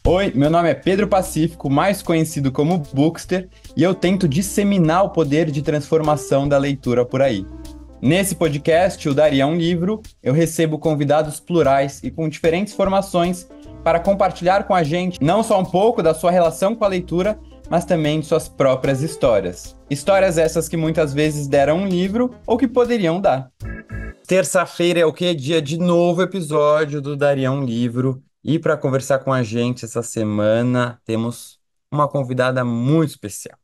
Oi, meu nome é Pedro Pacífico, mais conhecido como Bookster, e eu tento disseminar o poder de transformação da leitura por aí. Nesse podcast, o Daria um Livro, eu recebo convidados plurais e com diferentes formações para compartilhar com a gente não só um pouco da sua relação com a leitura, mas também de suas próprias histórias. Histórias essas que muitas vezes deram um livro ou que poderiam dar. Terça-feira é o quê? Dia de novo episódio do Daria um Livro. E para conversar com a gente essa semana, temos uma convidada muito especial.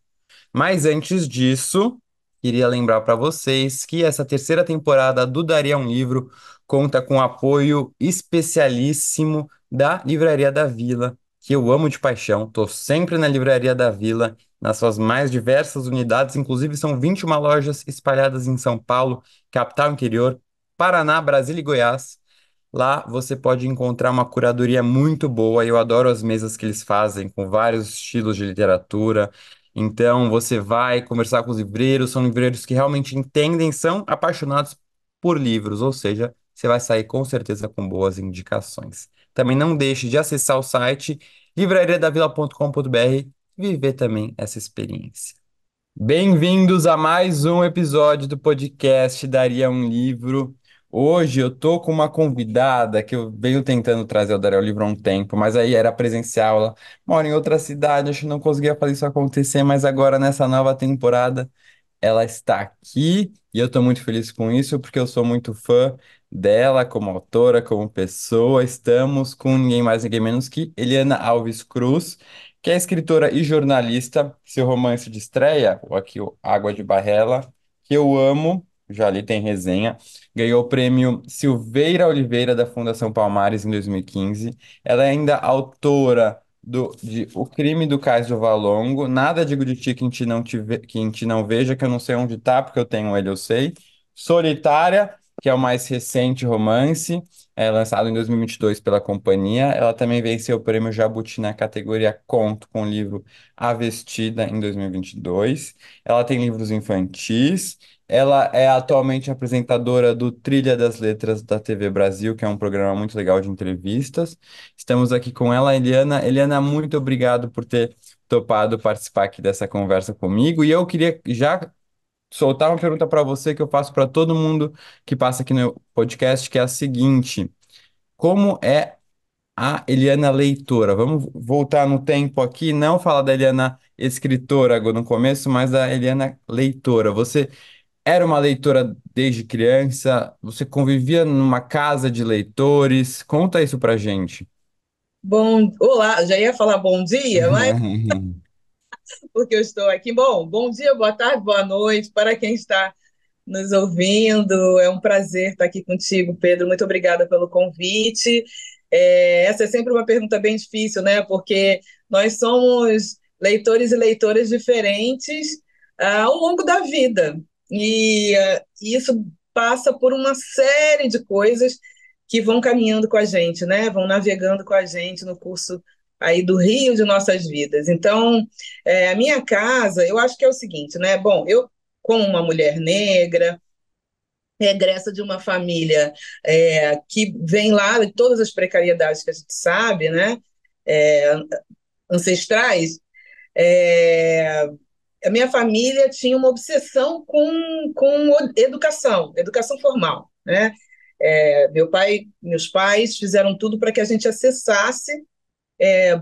Mas antes disso, queria lembrar para vocês que essa terceira temporada do Daria um Livro conta com o apoio especialíssimo da Livraria da Vila, que eu amo de paixão. Estou sempre na Livraria da Vila, nas suas mais diversas unidades, inclusive são 21 lojas espalhadas em São Paulo, capital interior, Paraná, Brasília e Goiás. Lá você pode encontrar uma curadoria muito boa. Eu adoro as mesas que eles fazem com vários estilos de literatura. Então você vai conversar com os livreiros, são livreiros que realmente entendem, são apaixonados por livros, ou seja, você vai sair com certeza com boas indicações. Também não deixe de acessar o site livrariadavila.com.br e viver também essa experiência. Bem-vindos a mais um episódio do podcast Daria um Livro. Hoje eu tô com uma convidada que eu venho tentando trazer ao Daria um Livro há um tempo, mas aí era presencial, ela mora em outra cidade, acho que não conseguia fazer isso acontecer, mas agora nessa nova temporada ela está aqui e eu estou muito feliz com isso porque eu sou muito fã dela como autora, como pessoa. Estamos com ninguém mais, ninguém menos que Eliana Alves Cruz, que é escritora e jornalista. Seu romance de estreia, aqui o Água de Barrela, que eu amo, já li, tem resenha, ganhou o prêmio Silveira Oliveira da Fundação Palmares em 2015. Ela é ainda autora de O Crime do Cais do Valongo. Nada digo de ti que em ti não, que em ti não veja, que eu não sei onde tá, porque eu tenho ele, eu sei. Solitária, que é o mais recente romance, é lançado em 2022 pela companhia. Ela também venceu o prêmio Jabuti na categoria Conto, com o livro A Vestida, em 2022. Ela tem livros infantis. Ela é atualmente apresentadora do Trilha das Letras da TV Brasil, que é um programa muito legal de entrevistas. Estamos aqui com ela, Eliana. Eliana, muito obrigado por ter topado participar aqui dessa conversa comigo. E eu queria já soltar uma pergunta para você que eu faço para todo mundo que passa aqui no podcast, que é a seguinte: como é a Eliana leitora? Vamos voltar no tempo aqui, não falar da Eliana escritora agora no começo, mas da Eliana leitora. Você era uma leitora desde criança? Você convivia numa casa de leitores? Conta isso pra gente. Bom, olá, já ia falar bom dia, mas porque eu estou aqui. Bom dia, boa tarde, boa noite para quem está nos ouvindo. É um prazer estar aqui contigo, Pedro. Muito obrigada pelo convite. Essa é sempre uma pergunta bem difícil, né? Porque nós somos leitores e leitoras diferentes ao longo da vida. E isso passa por uma série de coisas que vão caminhando com a gente, né? Vão navegando com a gente no curso aí do rio de nossas vidas. Então, a minha casa, eu acho que é o seguinte, né? Bom, eu como uma mulher negra, regressa de uma família que vem lá de todas as precariedades que a gente sabe, né? É, ancestrais. É, a minha família tinha uma obsessão com educação formal, né? Meus pais fizeram tudo para que a gente acessasse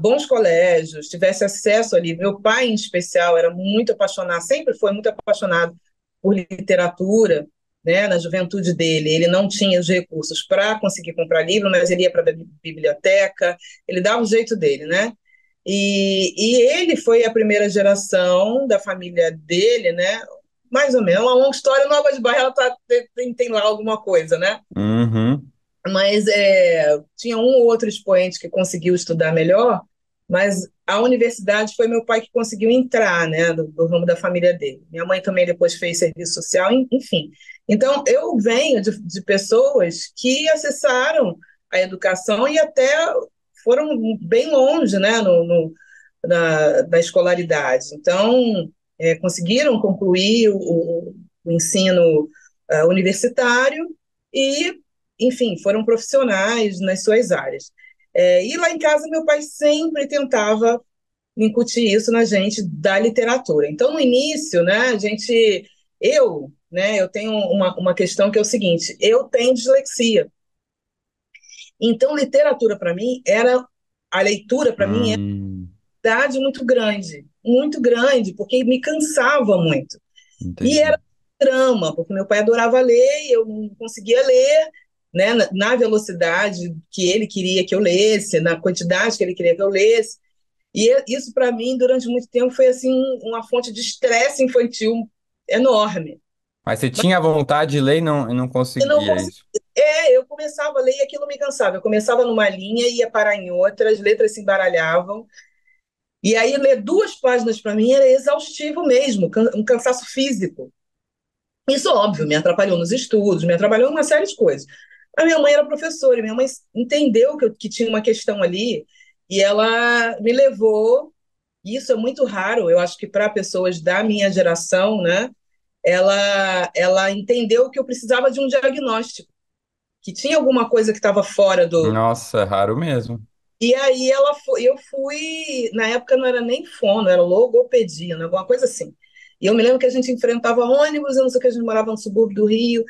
bons colégios, tivesse acesso ali. Meu pai, em especial, era muito apaixonado, sempre foi muito apaixonado por literatura, né, na juventude dele. Ele não tinha os recursos para conseguir comprar livro, mas ele ia para a biblioteca, ele dava o jeito dele, né? E ele foi a primeira geração da família dele, né? Mais ou menos, uma longa história, no Água de Barra ela tem lá alguma coisa, né? Uhum. Mas tinha um ou outro expoente que conseguiu estudar melhor, mas a universidade foi meu pai que conseguiu entrar, né, do ramo da família dele. Minha mãe também depois fez serviço social, enfim. Então, eu venho de pessoas que acessaram a educação e até foram bem longe, né, na escolaridade. Então, conseguiram concluir o ensino universitário e, enfim, foram profissionais nas suas áreas. E lá em casa, meu pai sempre tentava incutir isso na gente da literatura. Então, no início, né, eu tenho uma questão que é o seguinte: eu tenho dislexia. Então, a leitura para mim era Hum, uma idade muito grande, porque me cansava muito. E entendi. era drama, porque meu pai adorava ler e eu não conseguia ler, né, na velocidade que ele queria que eu lesse, na quantidade que ele queria que eu lesse. E isso, para mim, durante muito tempo, foi assim uma fonte de estresse infantil enorme. Mas você tinha vontade de ler e não E não conseguia consegui, isso. eu começava a ler e aquilo me cansava. Eu começava numa linha e ia parar em outra, as letras se embaralhavam. E aí, ler 2 páginas para mim era exaustivo mesmo, um cansaço físico. Isso, óbvio, me atrapalhou nos estudos, me atrapalhou em uma série de coisas. A minha mãe era professora, e minha mãe entendeu que tinha uma questão ali, e ela me levou. E isso é muito raro, eu acho que para pessoas da minha geração, né? Ela entendeu que eu precisava de um diagnóstico, que tinha alguma coisa que estava fora do. Nossa, é raro mesmo. E aí eu fui, na época não era nem fono, era logopedia, né, alguma coisa assim. E eu me lembro que a gente enfrentava ônibus, eu não sei o que, a gente morava no subúrbio do Rio,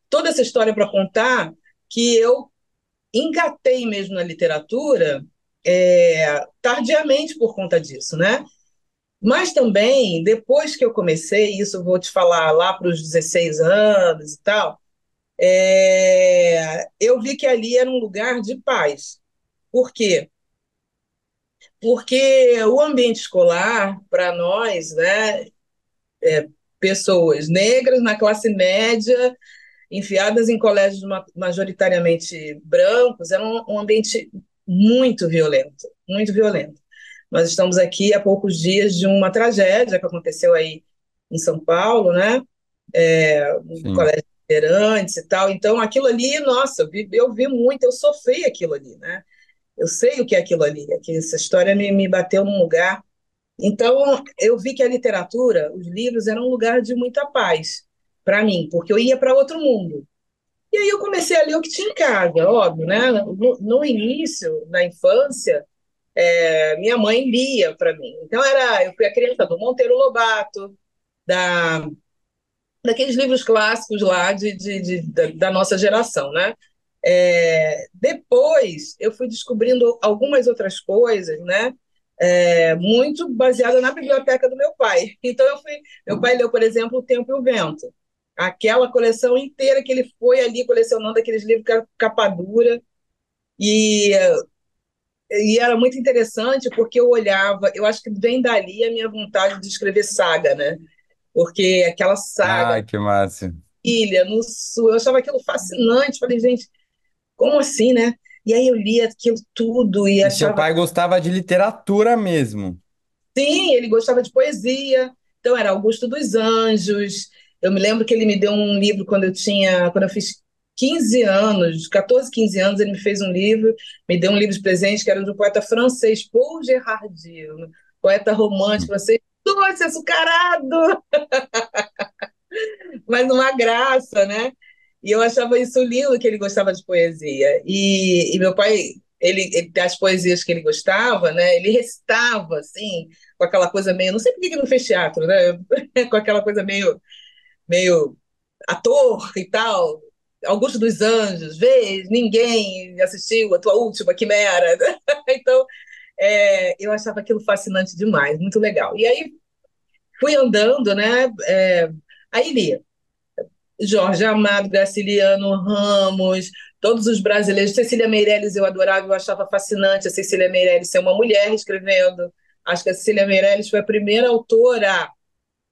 toda essa história para contar que eu engatei mesmo na literatura tardiamente por conta disso, né? Mas também, depois que eu comecei, isso eu vou te falar lá para os 16 anos e tal, eu vi que ali era um lugar de paz. Por quê? Porque o ambiente escolar, para nós, né, pessoas negras na classe média, enfiadas em colégios majoritariamente brancos, era um ambiente muito violento, muito violento. Nós estamos aqui há poucos dias de uma tragédia que aconteceu aí em São Paulo, né? Um Sim. colégio de feirantes e tal. Então, aquilo ali, nossa, eu vi muito, eu sofri aquilo ali, né? Eu sei o que é aquilo ali, é que essa história me bateu num lugar. Então, eu vi que a literatura, os livros, eram um lugar de muita paz para mim, porque eu ia para outro mundo. E aí eu comecei a ler o que tinha em casa, óbvio, né? No início, na infância, minha mãe lia para mim. Então, eu fui a criança do Monteiro Lobato, da daqueles livros clássicos lá da nossa geração, né? Depois eu fui descobrindo algumas outras coisas, né? Muito baseada na biblioteca do meu pai. Então meu pai leu, por exemplo, O Tempo e o Vento, aquela coleção inteira que ele foi ali colecionando aqueles livros capa dura e e era muito interessante porque eu olhava, eu acho que vem dali a minha vontade de escrever saga, né? Porque aquela saga Ai, que massa. ilha, no sul. Eu achava aquilo fascinante. Falei, gente, como assim, né? E aí eu lia aquilo tudo e E seu achava. pai gostava de literatura mesmo. Sim, ele gostava de poesia. Então era Augusto dos Anjos. Eu me lembro que ele me deu um livro quando eu fiz 15 anos, 14, 15 anos, ele me fez um livro, me deu um livro de presente que era de um poeta francês, Paul Gérardi, um poeta romântico francês, doce, açucarado, mas uma graça, né? E eu achava isso lindo que ele gostava de poesia. E meu pai, das poesias que ele gostava, né? Ele recitava assim, com aquela coisa meio, não sei por que não fez teatro, né? Com aquela coisa meio ator e tal. Augusto dos Anjos, vês, ninguém assistiu a tua última quimera. Então, eu achava aquilo fascinante demais, muito legal. E aí fui andando, né? Aí lia Jorge Amado, Graciliano Ramos, todos os brasileiros. Cecília Meirelles eu adorava, eu achava fascinante a Cecília Meirelles ser uma mulher escrevendo. Acho que a Cecília Meirelles foi a primeira autora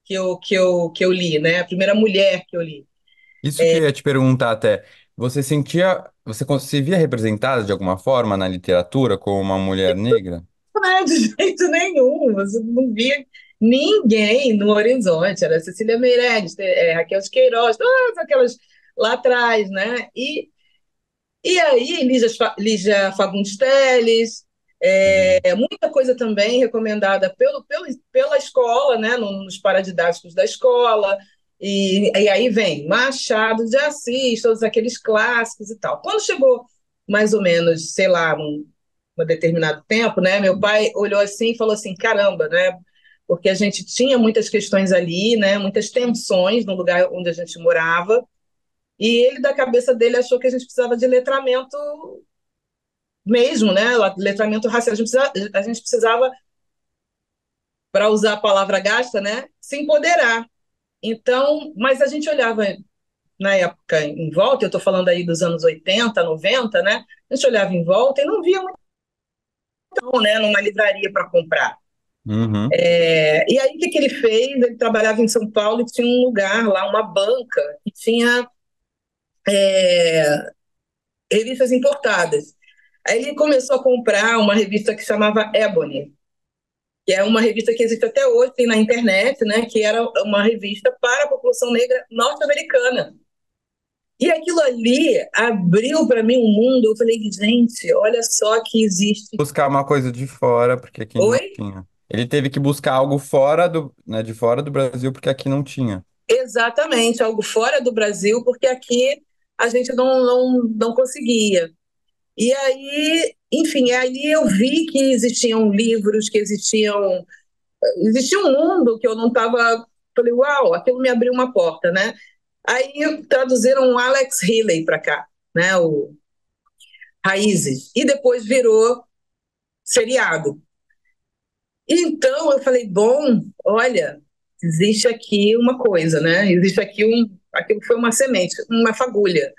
que eu li, né? A primeira mulher que eu li. Isso que eu ia te perguntar até. Você se via representada de alguma forma na literatura como uma mulher negra? Não é de jeito nenhum, você não via ninguém no horizonte. Era Cecília Meirelles, Raquel de Queiroz, todas aquelas lá atrás, né? E aí, Lígia Fagundes Telles, Hum. muita coisa também recomendada pela escola, né, nos paradidáticos da escola, e aí vem Machado de Assis, todos aqueles clássicos e tal. Quando chegou mais ou menos, sei lá, um determinado tempo, né, meu pai olhou assim e falou assim, caramba, né, porque a gente tinha muitas questões ali, né, muitas tensões no lugar onde a gente morava, e ele, da cabeça dele, achou que a gente precisava de letramento mesmo, né, letramento racial. A gente precisava, para usar a palavra gasta, né, se empoderar. Então, mas a gente olhava na época em volta, eu estou falando aí dos anos 80, 90, né? A gente olhava em volta e não via muito, né, numa livraria para comprar. Uhum. E aí, o que ele fez? Ele trabalhava em São Paulo e tinha um lugar lá, uma banca, que tinha revistas importadas. Aí ele começou a comprar uma revista que chamava Ebony, que é uma revista que existe até hoje, tem na internet, né? Que era uma revista para a população negra norte-americana. E aquilo ali abriu para mim um mundo. Eu falei, gente, olha só que existe. Buscar uma coisa de fora, porque aqui não Oi? tinha. Ele teve que buscar algo fora do, né, de fora do Brasil, porque aqui não tinha. Exatamente, algo fora do Brasil, porque aqui a gente não conseguia. E aí, enfim, aí eu vi que existiam livros, que existia um mundo que eu não estava. Falei, uau, aquilo me abriu uma porta, né? Aí traduziram Alex Haley para cá, né? O Raízes, e depois virou seriado. Então eu falei, bom, olha, existe aqui uma coisa, né? Existe aqui aquilo foi uma semente, uma fagulha.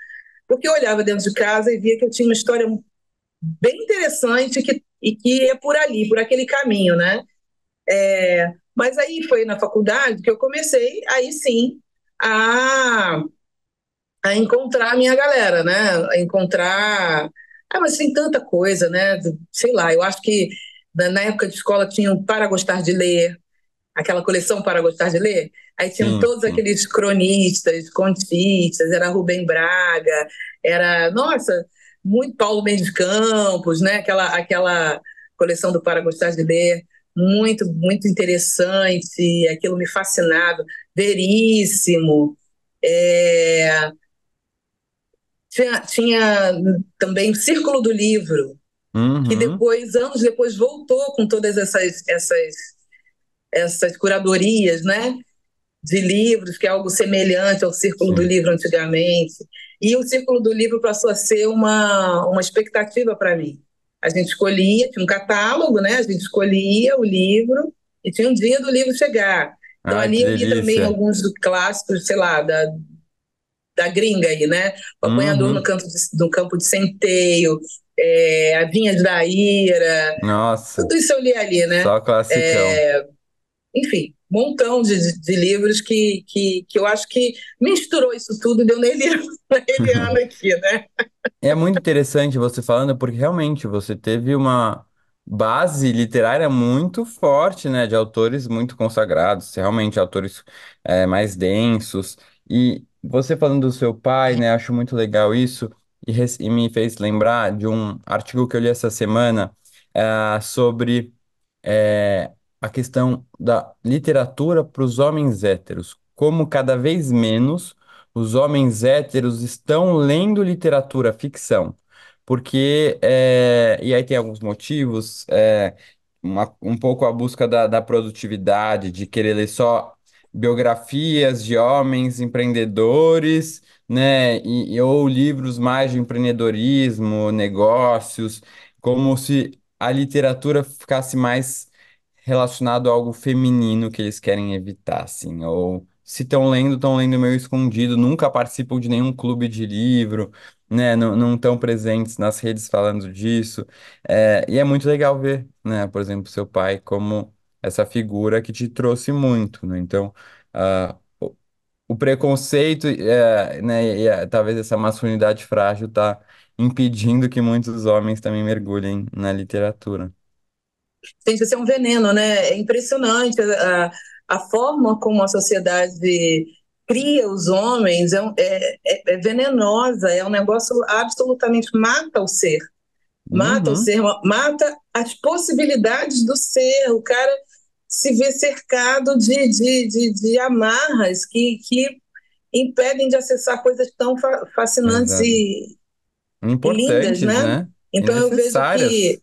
Porque eu olhava dentro de casa e via que eu tinha uma história bem interessante e que ia por ali, por aquele caminho, né? Mas aí foi na faculdade que eu comecei, aí sim, a, a encontrar a minha galera, né? A encontrar. Ah, mas tem tanta coisa, né? Sei lá, eu acho que na época de escola tinha um Para Gostar de Ler, aquela coleção Para Gostar de Ler. Aí tinham Sim, todos sim. aqueles cronistas, contistas, era Rubem Braga, era, nossa, muito Paulo Mendes Campos, né? Aquela coleção do Para Gostar de Ler, muito interessante, aquilo me fascinava, Veríssimo. É, tinha também o Círculo do Livro, que Uhum. depois, anos depois, voltou com todas essas curadorias, né? De livros, que é algo semelhante ao Círculo do Sim. Livro antigamente. E o Círculo do Livro passou a ser uma expectativa para mim. A gente escolhia, tinha um catálogo, né? A gente escolhia o livro e tinha um dia do livro chegar. Então, Ai, ali que eu li também delícia. alguns clássicos, sei lá, da gringa aí, né? O Apanhador Uhum. no Campo de Centeio, A Vinhas da Ira, Nossa, tudo isso eu li ali, né? só classicão. Enfim, um montão de livros que eu acho que misturou isso tudo e deu na Eliana aqui, né? É muito interessante você falando, porque realmente você teve uma base literária muito forte, né, de autores muito consagrados, realmente autores mais densos. E você falando do seu pai, né, acho muito legal isso, e me fez lembrar de um artigo que eu li essa semana sobre a questão da literatura para os homens héteros. Como cada vez menos os homens héteros estão lendo literatura ficção. Porque, e aí tem alguns motivos, um pouco a busca da produtividade, de querer ler só biografias de homens empreendedores, né, ou livros mais de empreendedorismo, negócios, como se a literatura ficasse mais relacionado a algo feminino que eles querem evitar, assim, ou se estão lendo meio escondido, nunca participam de nenhum clube de livro, né, não estão presentes nas redes falando disso, e é muito legal ver, né, por exemplo, seu pai como essa figura que te trouxe muito, né, então, o preconceito, né, talvez essa masculinidade frágil tá impedindo que muitos homens também mergulhem na literatura. Gente, isso é um veneno, né? É impressionante a forma como a sociedade cria os homens, é venenosa, é um negócio absolutamente mata o Uhum, ser, mata as possibilidades do ser. O cara se vê cercado de amarras que impedem de acessar coisas tão fascinantes exato. e lindas, Importantes, né? né? E Então eu vejo que necessárias.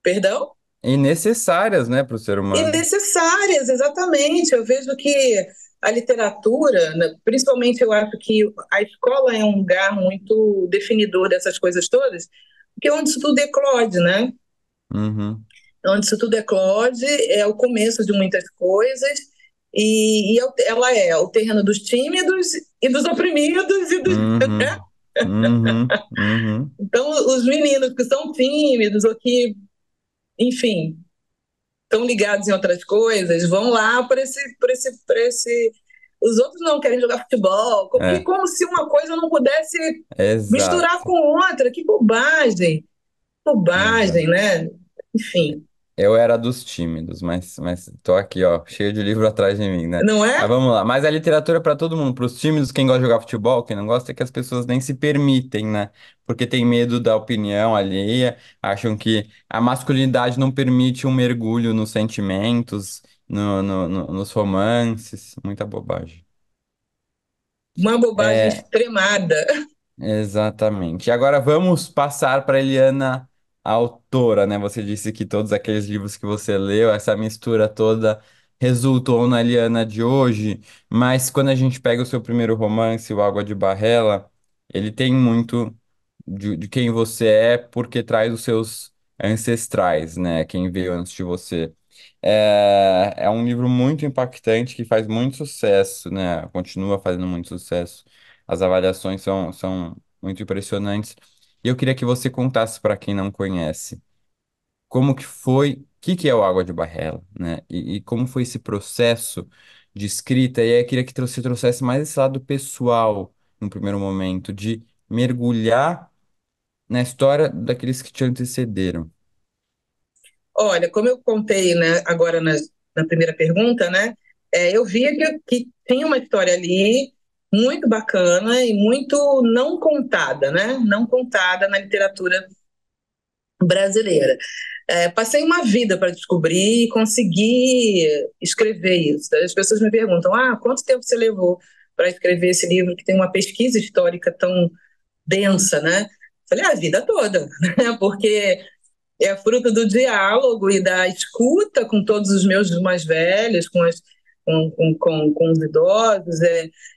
Perdão? E necessárias, né, para o ser E humano. necessárias, exatamente. Eu vejo que a literatura, né, principalmente eu acho que a escola é um lugar muito definidor dessas coisas todas, porque é onde isso tudo eclode, né? Uhum, Onde isso tudo eclode, é o começo de muitas coisas, ela é o terreno dos tímidos e dos oprimidos e dos, né? uhum, uhum, uhum. Então, os meninos que são tímidos ou que, enfim, estão ligados em outras coisas, vão lá por esse. Os outros não querem jogar futebol, porque É, como se uma coisa não pudesse misturar exato, com outra. Que bobagem, exato. bobagem, né? Enfim, Eu era dos tímidos, mas tô aqui, ó, cheio de livro atrás de mim, né? não Mas é? vamos lá. Mas a literatura é para todo mundo. Para os tímidos, quem gosta de jogar futebol, quem não gosta, é que as pessoas nem se permitem, né? Porque tem medo da opinião alheia, acham que a masculinidade não permite um mergulho nos sentimentos, nos romances. Muita bobagem. Uma bobagem É, extremada. exatamente. E agora vamos passar para Eliana, a autora, né? Você disse que todos aqueles livros que você leu, essa mistura toda resultou na Eliana de hoje, mas quando a gente pega o seu primeiro romance, O Água de Barrela, ele tem muito de quem você é, porque traz os seus ancestrais, né? Quem veio antes de você. É um livro muito impactante que faz muito sucesso, né? Continua fazendo muito sucesso. As avaliações são muito impressionantes. E eu queria que você contasse para quem não conhece, como que foi, o que que é o Água de Barrela, né? E como foi esse processo de escrita. E aí eu queria que você trouxesse mais esse lado pessoal, no primeiro momento, de mergulhar na história daqueles que te antecederam. Olha, como eu contei, né, agora na primeira pergunta, né, eu via que tinha uma história ali muito bacana e muito não contada, né, não contada na literatura brasileira. Passei uma vida para descobrir e conseguir escrever isso. As pessoas me perguntam: quanto tempo você levou para escrever esse livro que tem uma pesquisa histórica tão densa, né? Falei: a vida toda, né? Porque é fruto do diálogo e da escuta com todos os meus mais velhos, com os idosos,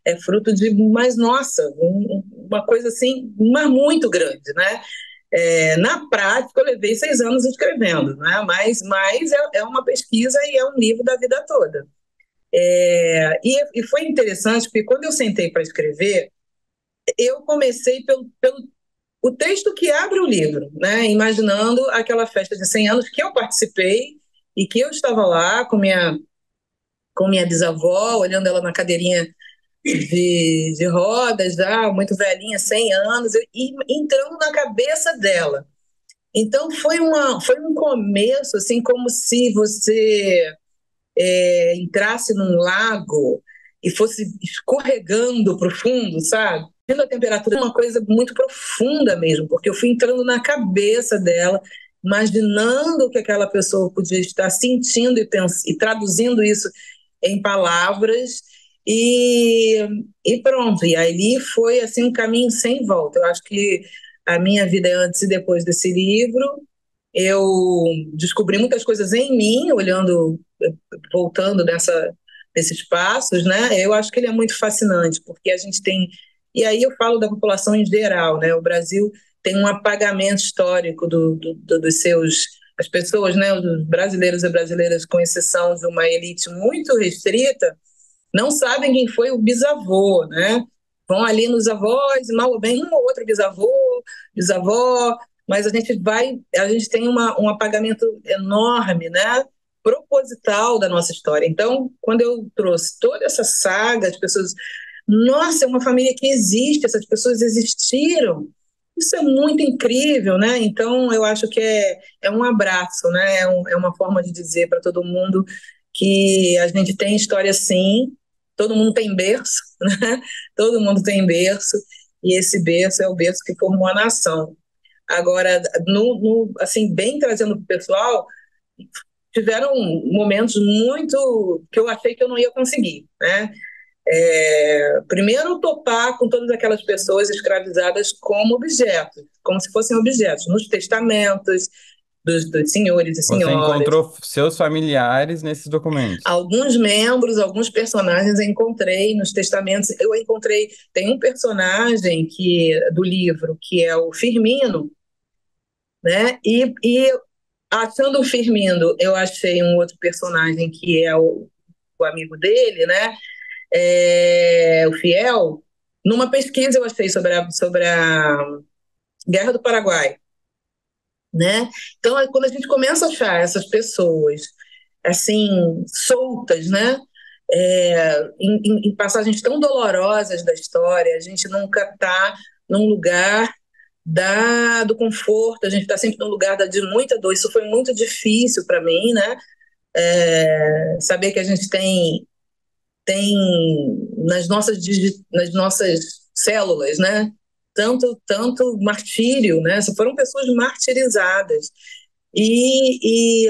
é fruto de, mas nossa, uma coisa assim, mas muito grande, né? Na prática, eu levei 6 anos escrevendo, né? Mas é uma pesquisa e é um livro da vida toda. E foi interessante, porque quando eu sentei para escrever, eu comecei pelo o texto que abre o livro, né? Imaginando aquela festa de 100 anos que eu participei e que eu estava lá com minha bisavó, olhando ela na cadeirinha de rodas, já muito velhinha, 100 anos, e entrando na cabeça dela. Então foi um começo, assim, como se você entrasse num lago e fosse escorregando para o fundo, sabe? Tendo a temperatura é uma coisa muito profunda mesmo, porque eu fui entrando na cabeça dela, imaginando o que aquela pessoa podia estar sentindo e traduzindo isso em palavras, e, e pronto. E ali foi assim um caminho sem volta. Eu acho que a minha vida é antes e depois desse livro. Eu descobri muitas coisas em mim, olhando, voltando nesses passos, né? Eu acho que ele é muito fascinante, porque a gente tem. E aí eu falo da população em geral, né? O Brasil tem um apagamento histórico dos seus. As pessoas, né? Os brasileiros e brasileiras, com exceção de uma elite muito restrita, não sabem quem foi o bisavô, né? Vão ali nos avós, mal ou bem, um ou outro bisavô, bisavó, mas a gente tem um apagamento enorme, né? Proposital da nossa história. Então, quando eu trouxe toda essa saga, as pessoas, nossa, é uma família que existe, essas pessoas existiram. Isso é muito incrível, né? Então, eu acho que é um abraço, né? É uma forma de dizer para todo mundo que a gente tem história sim, todo mundo tem berço, né? Todo mundo tem berço, e esse berço é o berço que formou a nação. Agora, assim, bem trazendo para o pessoal, tiveram momentos muito que eu achei que eu não ia conseguir, né? Primeiro, topar com todas aquelas pessoas escravizadas como objetos, como se fossem objetos, nos testamentos, dos senhores e Você senhoras. encontrou seus familiares nesses documentos. Alguns membros, alguns personagens eu encontrei nos testamentos. Eu encontrei, tem um personagem do livro que é o Firmino, né? E achando o Firmino, eu achei um outro personagem que é o amigo dele, né? O Fiel. Numa pesquisa eu achei sobre a Guerra do Paraguai, né? Então, quando a gente começa a achar essas pessoas assim soltas, né? Em passagens tão dolorosas da história, a gente nunca está num lugar do conforto, a gente está sempre num lugar de muita dor. Isso foi muito difícil para mim, né? Saber que a gente tem nas nossas células, né? Tanto martírio, né? Foram pessoas martirizadas. E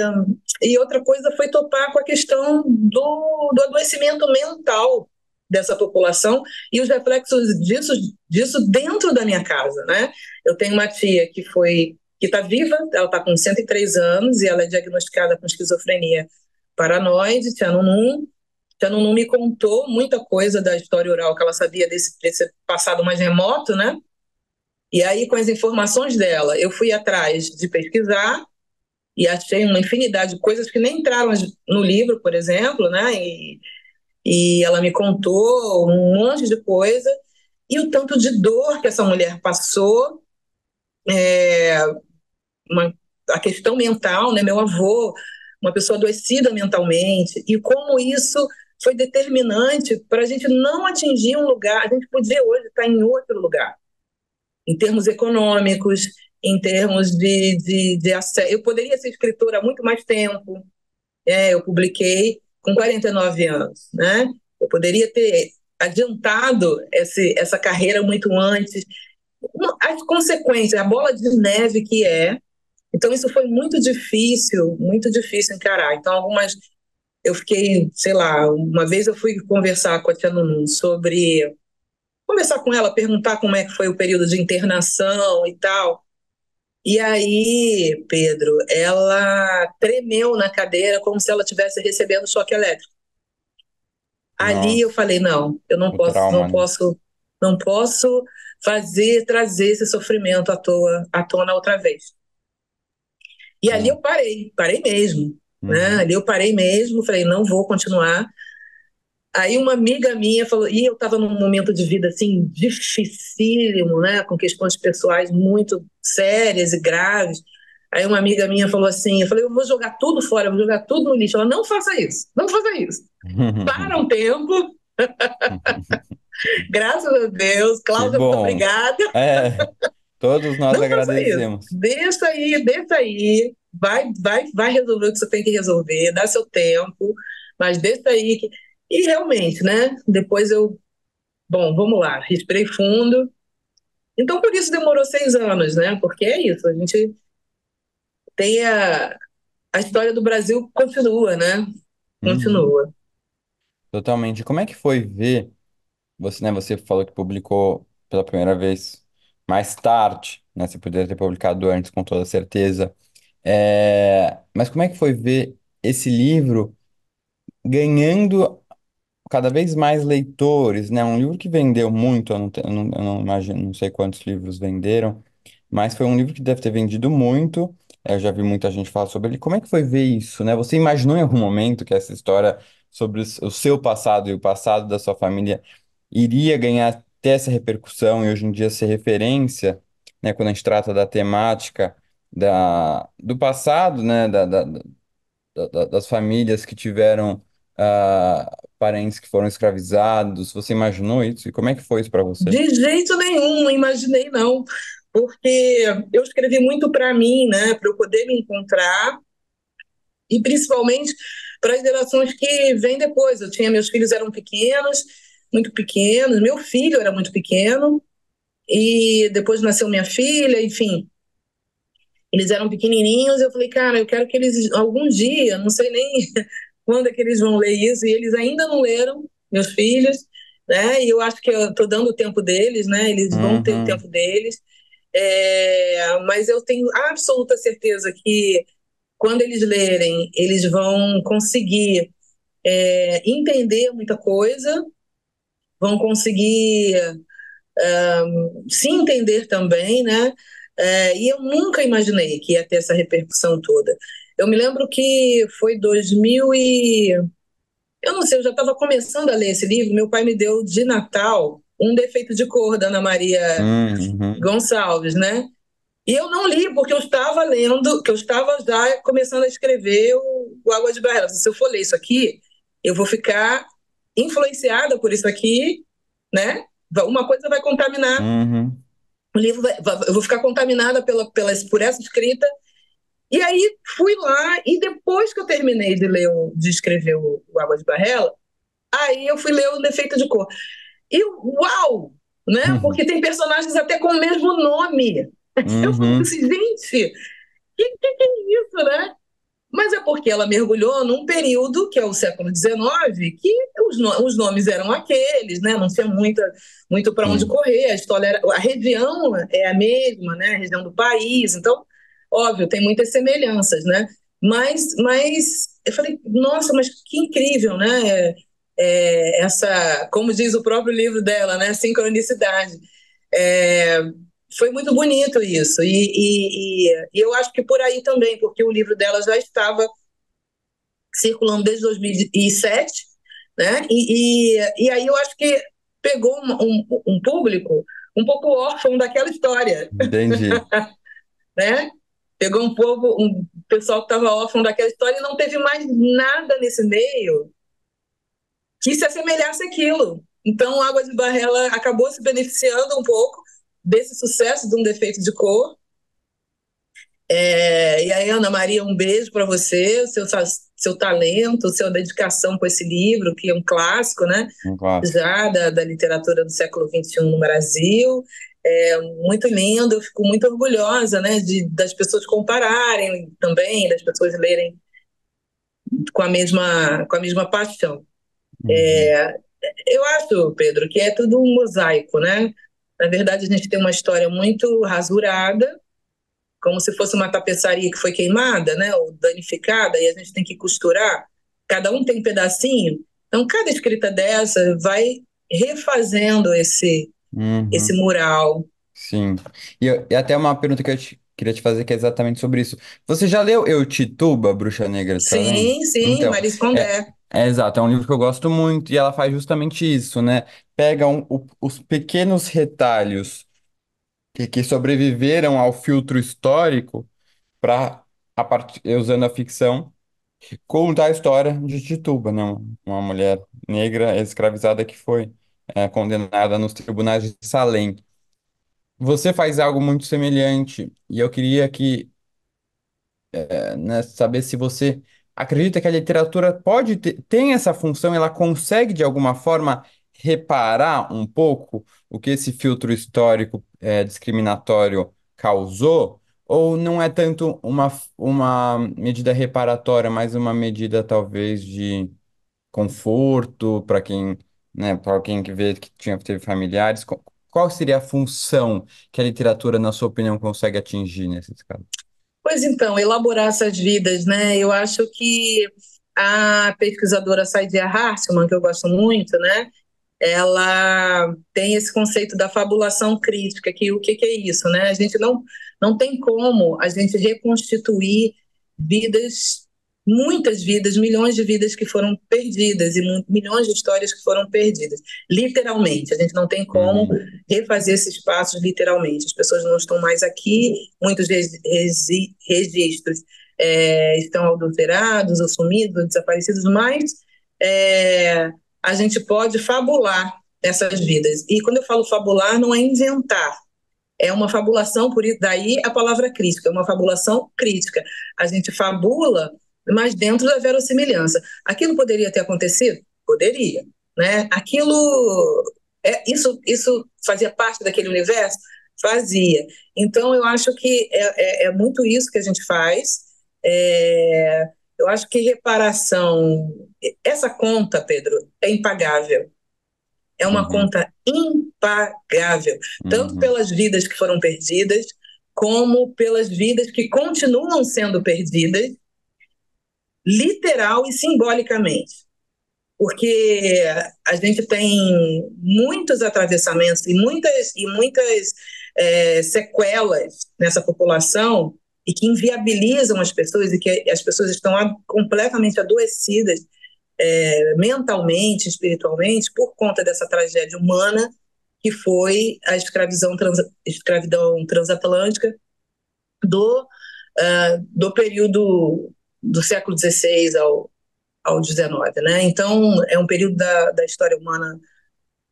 outra coisa foi topar com a questão do adoecimento mental dessa população e os reflexos disso dentro da minha casa, né? Eu tenho uma tia que está viva, ela está com 103 anos e ela é diagnosticada com esquizofrenia paranoide, Tia Nunum. Tia Nunum me contou muita coisa da história oral que ela sabia desse passado mais remoto, né? E aí, com as informações dela, eu fui atrás de pesquisar e achei uma infinidade de coisas que nem entraram no livro, por exemplo, né? E ela me contou um monte de coisa e o tanto de dor que essa mulher passou, é, uma, a questão mental, né? Meu avô, uma pessoa adoecida mentalmente, e como isso foi determinante para a gente não atingir um lugar, a gente podia hoje estar em outro lugar, em termos econômicos, em termos de acesso. Eu poderia ser escritora há muito mais tempo. Eu publiquei com 49 anos, né? Eu poderia ter adiantado essa carreira muito antes. As consequências, a bola de neve que é. Então, isso foi muito difícil encarar. Então, eu fiquei, sei lá, uma vez eu fui conversar com a Tia Nunum conversar com ela, perguntar como é que foi o período de internação e tal. E aí, Pedro, ela tremeu na cadeira como se ela estivesse recebendo choque elétrico. Ali eu Nossa, falei, não, eu não o posso, não trauma, né? posso, não posso trazer esse sofrimento à tona outra vez. E ali eu Não. parei mesmo, né? Uhum. Ali eu parei mesmo, falei, não vou continuar. Aí uma amiga minha falou, e eu estava num momento de vida assim dificílimo, né, com questões pessoais muito sérias e graves. Aí uma amiga minha falou assim, eu falei, eu vou jogar tudo fora, eu vou jogar tudo no lixo. Ela, não faça isso, não faça isso. Para um tempo, graças a Deus, Que Cláudia, muito bom. obrigada. É, todos nós Não faça isso. agradecemos. Deixa aí, vai resolver o que você tem que resolver, dá seu tempo, mas deixa aí. E realmente, né? Depois bom, vamos lá, respirei fundo. Então, por isso demorou 6 anos, né? Porque é isso, a gente tem a história do Brasil continua, né? Uhum. Continua. Totalmente. Como é que foi ver você, né? Você falou que publicou pela primeira vez mais tarde, né? Você poderia ter publicado antes, com toda certeza. Mas como é que foi ver esse livro ganhando cada vez mais leitores, né? Um livro que vendeu muito, eu não imagino, não sei quantos livros venderam, mas foi um livro que deve ter vendido muito. Eu já vi muita gente falar sobre ele. Como é que foi ver isso, né? Você imaginou em algum momento que essa história sobre o seu passado e o passado da sua família iria ganhar ter essa repercussão e hoje em dia ser referência, né? Quando a gente trata da temática do passado, né? Das famílias que tiveram parentes que foram escravizados. Você imaginou isso? E como é que foi isso para você? De jeito nenhum, não imaginei, não. Porque eu escrevi muito para mim, né? Para eu poder me encontrar e principalmente para as gerações que vêm depois. Meus filhos eram pequenos, muito pequenos, meu filho era muito pequeno, e depois nasceu minha filha, enfim, eles eram pequenininhos. Eu falei, cara, eu quero que eles, algum dia, não sei nem quando é que eles vão ler isso, e eles ainda não leram, meus filhos, né? E eu acho que eu estou dando o tempo deles, né? Eles vão ter o Uhum. tempo deles. Mas eu tenho absoluta certeza que quando eles lerem, eles vão conseguir entender muita coisa, vão conseguir se entender também, né? E eu nunca imaginei que ia ter essa repercussão toda. Eu me lembro que foi 2000 e... Eu não sei, eu já estava começando a ler esse livro, meu pai me deu de Natal Um Defeito de Cor, da Ana Maria Uhum. Gonçalves, né? E eu não li, porque eu estava lendo, que eu estava já começando a escrever o Água de Barreira. Se eu for ler isso aqui, eu vou ficar influenciada por isso aqui, né? Uma coisa vai contaminar Uhum. o livro, eu vou ficar contaminada por essa escrita. E aí fui lá, e depois que eu terminei de escrever o Água de Barrela, aí eu fui ler o Defeito de Cor. E uau! Né? Uhum. Porque tem personagens até com o mesmo nome. Eu falo Uhum. assim, gente, que é isso, né? Mas é porque ela mergulhou num período, que é o século XIX, que os nomes eram aqueles, né? Não tinha muito para onde Sim. correr, a região é a mesma, né? A região do país, então, óbvio, tem muitas semelhanças, né? Mas eu falei, nossa, mas que incrível, né? Como diz o próprio livro dela, né? Sincronicidade. É, Foi muito bonito isso, e eu acho que por aí também, porque o livro dela já estava circulando desde 2007, né? E aí eu acho que pegou um público um pouco órfão daquela história, Entendi. né? Pegou um pessoal que estava órfão daquela história e não teve mais nada nesse meio que se assemelhasse àquilo. Então, Água de Barrela acabou se beneficiando um pouco desse sucesso de Um Defeito de Cor. E aí, Ana Maria, um beijo para você, seu talento, sua dedicação com esse livro, que é um clássico, né? Um clássico. Já da literatura do século XXI no Brasil. Muito lindo, eu fico muito orgulhosa, né, das pessoas compararem também, das pessoas lerem com a mesma paixão. Uhum. Eu acho, Pedro, que é tudo um mosaico, né? Na verdade, a gente tem uma história muito rasurada, como se fosse uma tapeçaria que foi queimada, né, ou danificada, e a gente tem que costurar. Cada um tem um pedacinho. Então, cada escrita dessa vai refazendo esse Uhum. mural. Sim. E até uma pergunta que queria te fazer, que é exatamente sobre isso. Você já leu Eu, Tituba, Bruxa Negra de Salem? Sim, sim, Então, Maris é, Condé. é exato, é um livro que eu gosto muito e ela faz justamente isso, né? Pega os pequenos retalhos que sobreviveram ao filtro histórico para, usando a ficção, contar a história de Tituba, né? Uma mulher negra escravizada que foi condenada nos tribunais de Salem. Você faz algo muito semelhante e eu queria né, saber se você acredita que a literatura tem essa função, ela consegue de alguma forma reparar um pouco o que esse filtro histórico discriminatório causou, ou não é tanto uma medida reparatória, mas uma medida talvez de conforto para quem, né, para alguém que vê que teve familiares? Qual seria a função que a literatura, na sua opinião, consegue atingir nesses casos? Pois então, elaborar essas vidas, né? Eu acho que a pesquisadora Saidia Hartmann, que eu gosto muito, né? Ela tem esse conceito da fabulação crítica, que o que é isso, né? A gente não tem como a gente reconstituir vidas, muitas vidas, milhões de vidas que foram perdidas e milhões de histórias que foram perdidas, literalmente. A gente não tem como Uhum, refazer esses passos literalmente. As pessoas não estão mais aqui, muitos registros estão adulterados, ou sumidos, ou desaparecidos, mas é, a gente pode fabular essas vidas. E quando eu falo fabular, não é inventar, é uma fabulação, por isso daí a palavra crítica, é uma fabulação crítica. A gente fabula, mas dentro da verossimilhança. Aquilo poderia ter acontecido? Poderia, né? Isso fazia parte daquele universo? Fazia. Então, eu acho que é muito isso que a gente faz. Eu acho que reparação, essa conta, Pedro, é impagável. É uma uhum. conta impagável, tanto pelas vidas que foram perdidas, como pelas vidas que continuam sendo perdidas, literal e simbolicamente. Porque a gente tem muitos atravessamentos e muitas sequelas nessa população e que inviabilizam as pessoas e que as pessoas estão completamente adoecidas mentalmente, espiritualmente, por conta dessa tragédia humana que foi a escravidão transatlântica do período do século XVI ao XIX, né? Então, é um período da história humana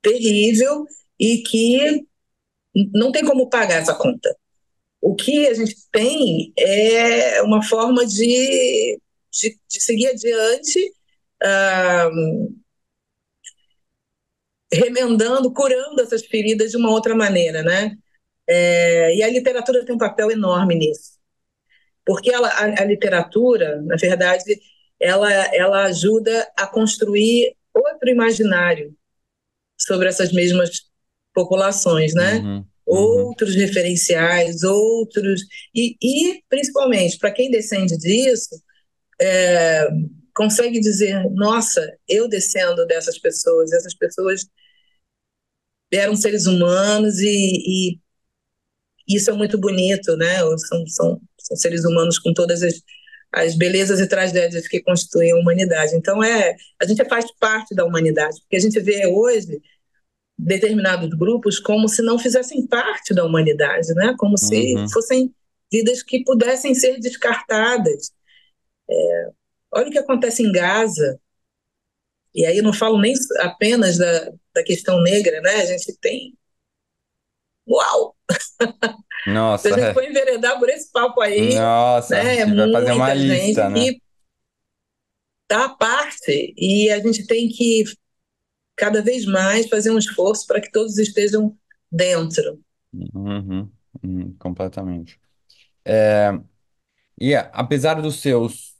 terrível e que não tem como pagar essa conta. O que a gente tem é uma forma de seguir adiante, remendando, curando essas feridas de uma outra maneira, né? E a literatura tem um papel enorme nisso, porque a literatura, na verdade, ela ajuda a construir outro imaginário sobre essas mesmas populações, né? Outros referenciais, e principalmente, para quem descende disso, consegue dizer, nossa, eu descendo dessas pessoas, essas pessoas eram seres humanos e isso é muito bonito, né? São seres humanos com todas as belezas e tragédias que constituem a humanidade. Então, a gente faz parte da humanidade, porque a gente vê hoje determinados grupos como se não fizessem parte da humanidade, né? Como se fossem vidas que pudessem ser descartadas. Olha o que acontece em Gaza, e aí eu não falo nem apenas da questão negra, né? A gente tem... Uau! Nossa, se a gente for enveredar por esse papo aí, nossa, né? a É gente vai fazer uma muita lista, gente né? que está à parte, e a gente tem que cada vez mais fazer um esforço para que todos estejam dentro. Completamente. E apesar dos seus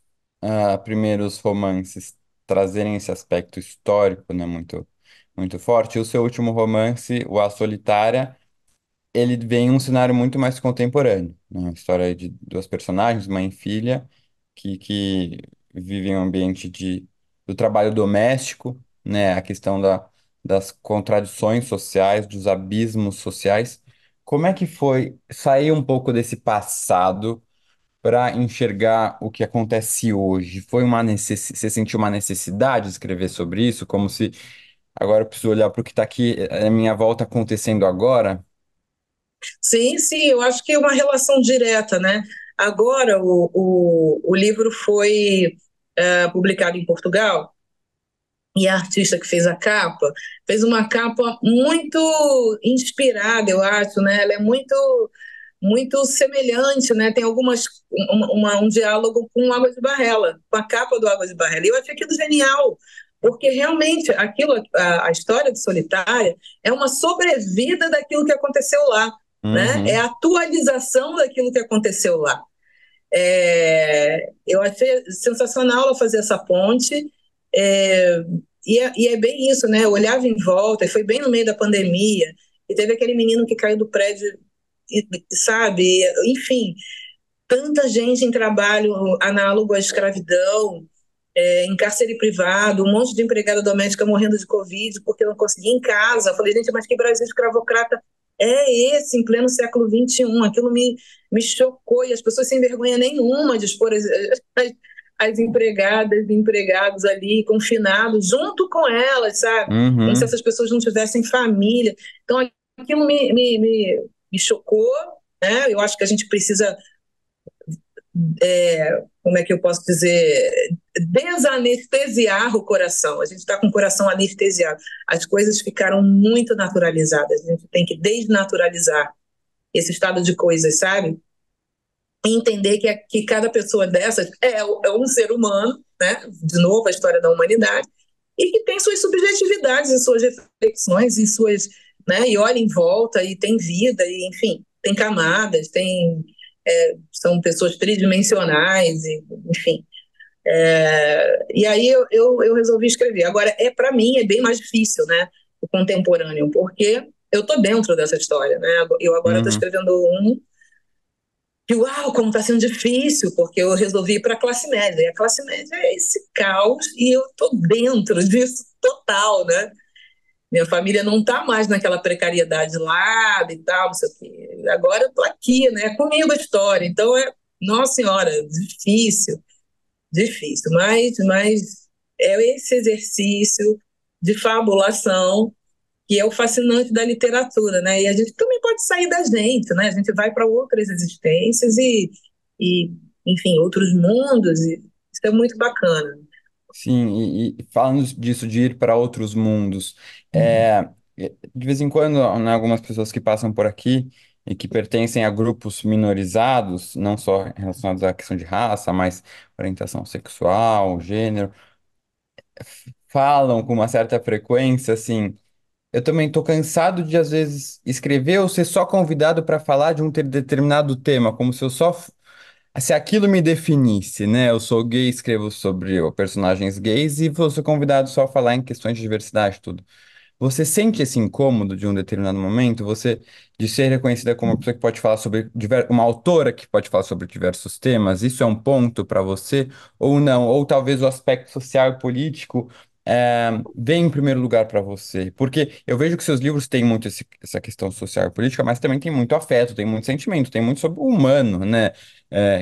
primeiros romances trazerem esse aspecto histórico, né, muito, muito forte, o seu último romance, O A Solitária, ele vem em um cenário muito mais contemporâneo, né? A história de duas personagens, mãe e filha, que vivem um ambiente do trabalho doméstico, né? A questão das contradições sociais, dos abismos sociais. Como é que foi sair um pouco desse passado para enxergar o que acontece hoje? Você sentiu uma necessidade de escrever sobre isso, como se agora eu preciso olhar para o que está aqui, a minha volta acontecendo agora? Sim, sim, eu acho que é uma relação direta, né? Agora, o livro foi publicado em Portugal, e a artista que fez a capa fez uma capa muito inspirada, eu acho, né? Ela é muito semelhante, né? Tem um diálogo com Água de Barrela, com a capa do Água de Barrela. E eu achei aquilo genial, porque realmente a história de Solitária é uma sobrevida daquilo que aconteceu lá, né? É Uhum. a atualização daquilo que aconteceu lá. Eu achei sensacional ela fazer essa ponte. É, e é bem isso, né? Eu olhava em volta, e foi bem no meio da pandemia, e teve aquele menino que caiu do prédio, sabe? Enfim, tanta gente em trabalho análogo à escravidão, em cárcere privado, um monte de empregada doméstica morrendo de Covid porque não conseguia em casa. Eu falei, gente, mas que Brasil escravocrata é esse em pleno século XXI? Aquilo me chocou, e as pessoas sem vergonha nenhuma de expor as empregadas e empregados ali confinados junto com elas, sabe? Como se Uhum. essas pessoas não tivessem família. Então, aquilo me chocou, né? Eu acho que a gente precisa, como é que eu posso dizer, desanestesiar o coração. A gente está com o coração anestesiado. As coisas ficaram muito naturalizadas. A gente tem que desnaturalizar esse estado de coisas, sabe? E entender que cada pessoa dessas é um ser humano, né? De novo, a história da humanidade, e que tem suas subjetividades e suas reflexões e suas, né? E olha em volta e tem vida, e enfim, tem camadas, são pessoas tridimensionais, e, enfim. E aí eu resolvi escrever. Agora, para mim, é bem mais difícil, né? O contemporâneo, porque eu tô dentro dessa história, né? Eu agora estou Uhum. escrevendo um que, uau, como está sendo difícil, porque eu resolvi ir para a classe média, e a classe média é esse caos, e eu tô dentro disso total, né? Minha família não está mais naquela precariedade lá e tal, não sei o quê. Agora eu tô aqui, né? Comigo a história. Então nossa senhora, difícil, difícil. Mas é esse exercício de fabulação que é o fascinante da literatura, né? E a gente também pode sair da gente, né? A gente vai para outras existências e, enfim, outros mundos. E isso é muito bacana. Sim, e falando disso de ir para outros mundos, de vez em quando, né, algumas pessoas que passam por aqui e que pertencem a grupos minorizados, não só relacionados à questão de raça, mas orientação sexual, gênero, falam com uma certa frequência assim. Eu também tô cansado de, às vezes, escrever ou ser só convidado para falar de um determinado tema, como se eu só. Se aquilo me definisse, né? Eu sou gay, escrevo sobre personagens gays e vou ser convidado só a falar em questões de diversidade, tudo. Você sente esse incômodo de um determinado momento? Você, de ser reconhecida como uma pessoa que pode falar sobre uma autora que pode falar sobre diversos temas, isso é um ponto para você? Ou não? Ou talvez o aspecto social e político vem em primeiro lugar para você? Porque eu vejo que seus livros têm muito essa questão social e política, mas também tem muito afeto, tem muito sentimento, tem muito sobre o humano, né?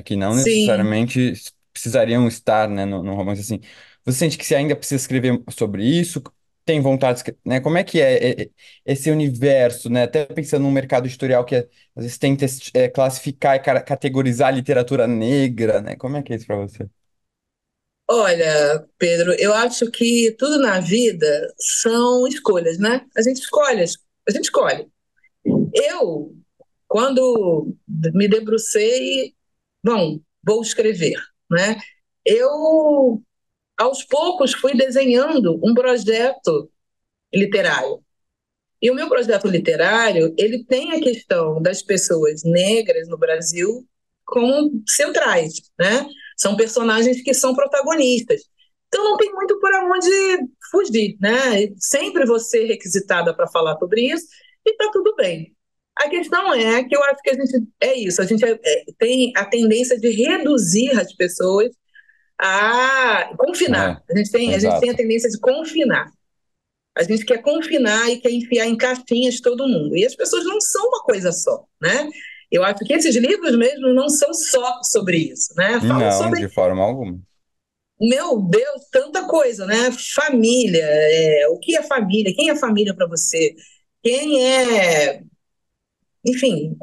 Que não Sim, necessariamente precisariam estar, né, no romance assim. Você sente que você ainda precisa escrever sobre isso? Tem vontade, né? Como é que é esse universo, né? Até pensando num mercado editorial que às vezes tenta classificar e categorizar a literatura negra, né? Como é que é isso para você? olha, Pedro, eu acho que tudo na vida são escolhas, né? A gente escolhe. Eu, quando me debrucei, bom, vou escrever, né? Eu, aos poucos, fui desenhando um projeto literário. E o meu projeto literário, ele tem a questão das pessoas negras no Brasil como centrais, né? São personagens que são protagonistas. Então não tem muito por onde fugir, né? Sempre vou ser requisitada para falar sobre isso e está tudo bem. A questão é que eu acho que a gente é isso, a gente tem a tendência de reduzir as pessoas a confinar. É, A gente tem a exato. tendência de confinar. A gente quer confinar e quer enfiar em caixinhas todo mundo. E as pessoas não são uma coisa só, né? Eu acho que esses livros mesmo não são só sobre isso, né? Falam Não, sobre, de forma alguma. meu Deus, tanta coisa, né? Família, o que é família? Quem é família para você? Quem é, enfim,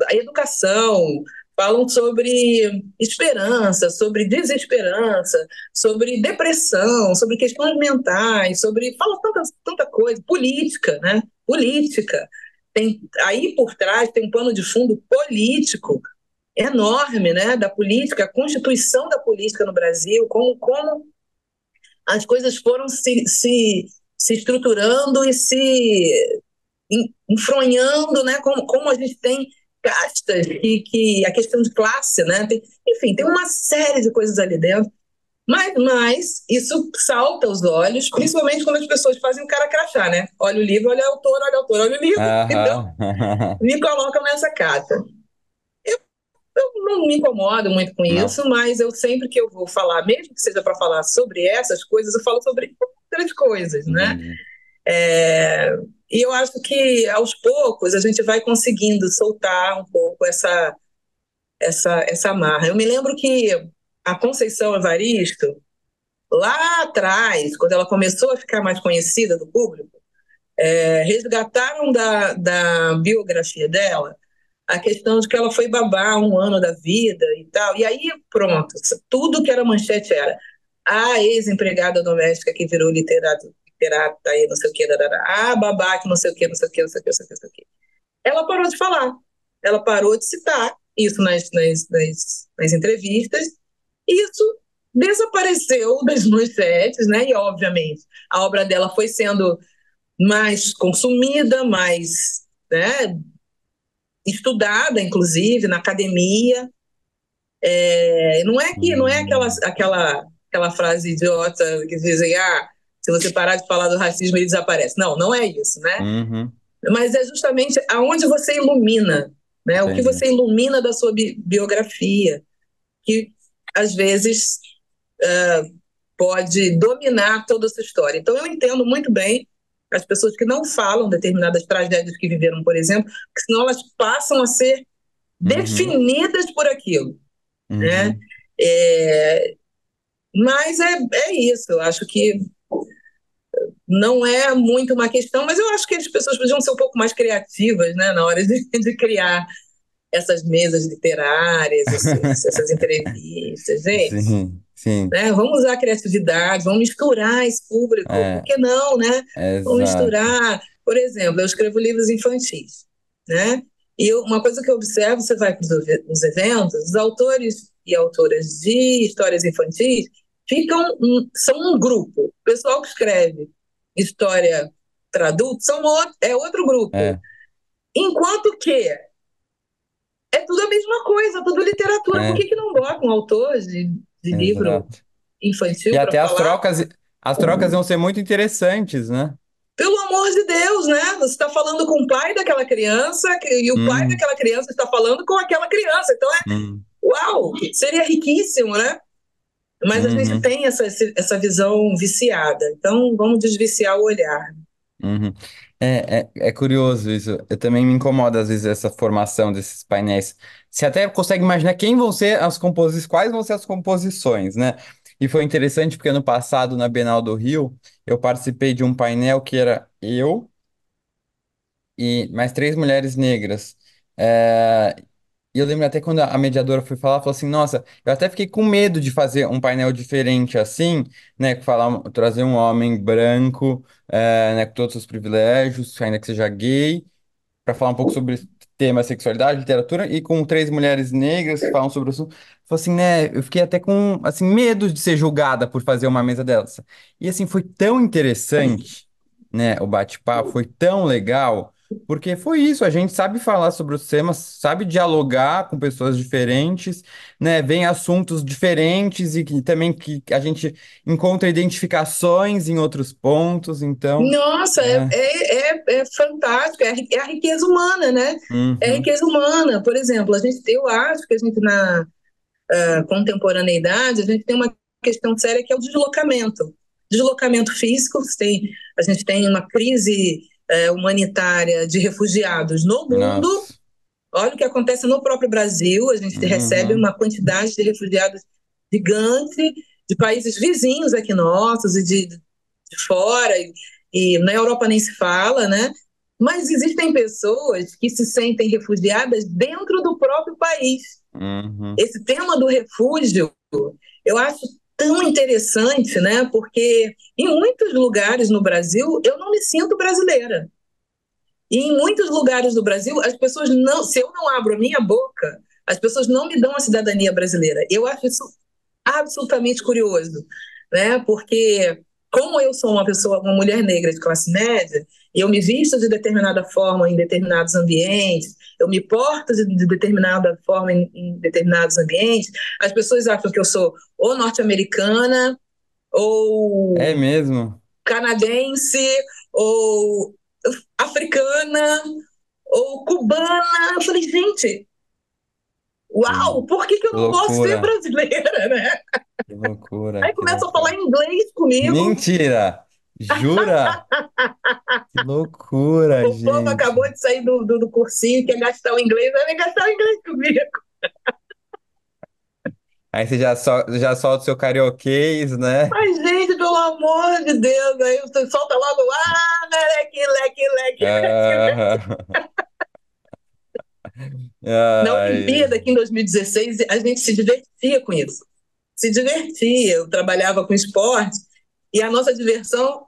a educação, falam sobre esperança, sobre desesperança, sobre depressão, sobre questões mentais, fala tanta coisa, política, né? Política. Tem, aí por trás tem um pano de fundo político enorme, né? Da política, a constituição da política no Brasil, como as coisas foram se estruturando e se enfronhando, né? Como a gente tem castas que a questão de classe, né? Enfim, tem uma série de coisas ali dentro. Mas isso salta aos olhos, principalmente quando as pessoas fazem o cara crachá, né? Olha o livro, olha o autor, olha o autor, olha o livro. Então, Aham. me colocam nessa cata. Eu não me incomodo muito com Não, isso, mas eu sempre que eu vou falar, mesmo que seja para falar sobre essas coisas, eu falo sobre outras coisas, né? entendi. É, e eu acho que aos poucos a gente vai conseguindo soltar um pouco essa amarra. Eu me lembro que a Conceição Evaristo, lá atrás, quando ela começou a ficar mais conhecida do público, resgataram da biografia dela a questão de que ela foi babá um ano da vida e tal. E aí, pronto, tudo que era manchete era a ex-empregada doméstica que virou literata aí, não sei o que, a babá que não sei o que, não sei o que, não sei o que, não sei o que, não sei o que. Ela parou de falar, ela parou de citar isso nas entrevistas, e isso desapareceu das manchetes, né? E, obviamente, a obra dela foi sendo mais consumida, mais, né, estudada, inclusive, na academia. Não é aquela frase idiota que dizem, Se você parar de falar do racismo, ele desaparece. Não, não é isso, né? Uhum. Mas é justamente aonde você ilumina, né? O que Entendi. você ilumina da sua biografia, que às vezes pode dominar toda essa história. Então, eu entendo muito bem as pessoas que não falam determinadas tragédias que viveram, por exemplo, porque senão elas passam a ser Uhum. definidas por aquilo, né? Uhum. É, mas é isso, eu acho que não é muito uma questão, mas eu acho que as pessoas podiam ser um pouco mais criativas, né, na hora de criar essas mesas literárias, essas entrevistas, gente. Sim, sim. Né? Vamos usar a criatividade, vamos misturar esse público, por É, que não, né? Vamos exato. misturar. Por exemplo, eu escrevo livros infantis, né? E uma coisa que eu observo, você vai para os eventos, os autores e autoras de histórias infantis são um grupo. O pessoal que escreve história para adultos é outro grupo. É, Enquanto que é tudo a mesma coisa, tudo literatura. Por é, que não bota um autor de livro exato. E infantil para até falar? as trocas vão ser muito interessantes, né? Pelo amor de Deus, né? Você está falando com o pai daquela criança e o pai Uhum. daquela criança está falando com aquela criança. Então Uhum. uau, seria riquíssimo, né? Mas a gente Uhum. tem essa visão viciada. Então vamos desviciar o olhar. Uhum. É curioso isso. Eu também me incomoda às vezes essa formação desses painéis. Você até consegue imaginar quais vão ser as composições, né? E foi interessante porque ano passado, na Bienal do Rio, eu participei de um painel que era eu e mais três mulheres negras. É, E eu lembro até quando a mediadora foi falar, falou assim, nossa, eu até fiquei com medo de fazer um painel diferente assim, né, trazer um homem branco, né, com todos os privilégios, ainda que seja gay, para falar um pouco sobre esse tema sexualidade, literatura, e com três mulheres negras que falam sobre o assunto. Falei assim, né? Eu fiquei até com assim, medo de ser julgada por fazer uma mesa dessa. E assim, foi tão interessante, né? O bate-papo foi tão legal, porque foi isso, a gente sabe falar sobre os temas, sabe dialogar com pessoas diferentes, né? Vem assuntos diferentes e que também que a gente encontra identificações em outros pontos, então. Nossa, É. é fantástico, é a riqueza humana, né? É a Uhum. riqueza humana. Por exemplo, eu acho que a gente na contemporaneidade, a gente tem uma questão séria que é o deslocamento. Deslocamento físico, a gente tem uma crise humanitária de refugiados no mundo. Nossa. Olha o que acontece no próprio Brasil, a gente recebe Uhum. uma quantidade de refugiados gigante de países vizinhos aqui nossos e de fora, e na Europa nem se fala, né? Mas existem pessoas que se sentem refugiadas dentro do próprio país. Uhum. Esse tema do refúgio, eu acho tão interessante, né? Porque em muitos lugares no Brasil eu não me sinto brasileira. E em muitos lugares do Brasil, as pessoas não, se eu não abro a minha boca, as pessoas não me dão a cidadania brasileira. Eu acho isso absolutamente curioso, né? Porque como eu sou uma mulher negra de classe média, e eu me visto de determinada forma em determinados ambientes, eu me porto de determinada forma em determinados ambientes, as pessoas acham que eu sou ou norte-americana, É ou mesmo? canadense, ou africana, ou cubana. Eu falei, gente, Que, uau, por que que eu não posso ser loucura. brasileira, né? Que loucura, Aí que começa a falar loucura. inglês comigo. Mentira! Jura? Que loucura, O povo gente. acabou de sair do cursinho, quer gastar o inglês, vai gastar o inglês comigo. Aí você já solta o seu carioquês, né? Mas, gente, pelo amor de Deus, aí você solta logo, leque, leque, leque. Ah, Na ai. Olimpíada, aqui em 2016, a gente se divertia com isso. Se divertia, eu trabalhava com esporte, e a nossa diversão,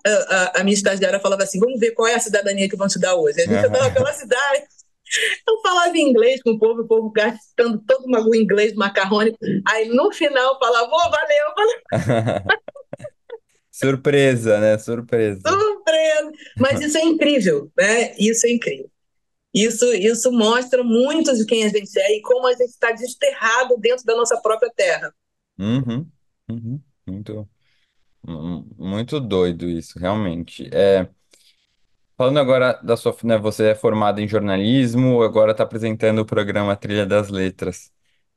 a minha estagiária falava assim, vamos ver qual é a cidadania que vão te dar hoje. A gente andava pela cidade, eu falava em inglês com o povo gastando todo o inglês macarrônico, aí no final eu falava, oh, valeu, valeu, Surpresa, né? Surpresa. surpresa. Mas isso é incrível, né? Isso é incrível. Isso mostra muito de quem a gente é e como a gente está desterrado dentro da nossa própria terra. Uhum, uhum. Muito. Muito doido isso, realmente. Falando agora da sua, né, você é formado em jornalismo, agora está apresentando o programa Trilha das Letras.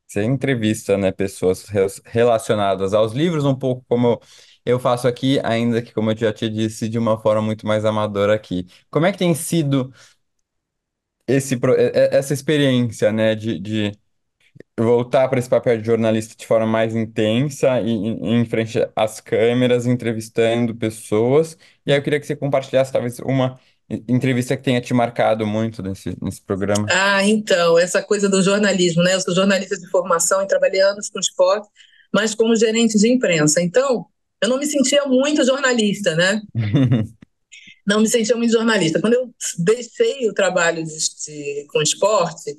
Você entrevista, né, pessoas relacionadas aos livros, um pouco como eu faço aqui, ainda que, como eu já te disse, de uma forma muito mais amadora aqui. Como é que tem sido essa experiência, né, de voltar para esse papel de jornalista de forma mais intensa e em frente às câmeras, entrevistando pessoas? E aí eu queria que você compartilhasse talvez uma entrevista que tenha te marcado muito nesse programa. Ah, então, essa coisa do jornalismo, né? Eu sou jornalista de formação e trabalhei anos com esporte, mas como gerente de imprensa. Então, eu não me sentia muito jornalista, né? Não me sentia muito jornalista. Quando eu deixei o trabalho com esporte,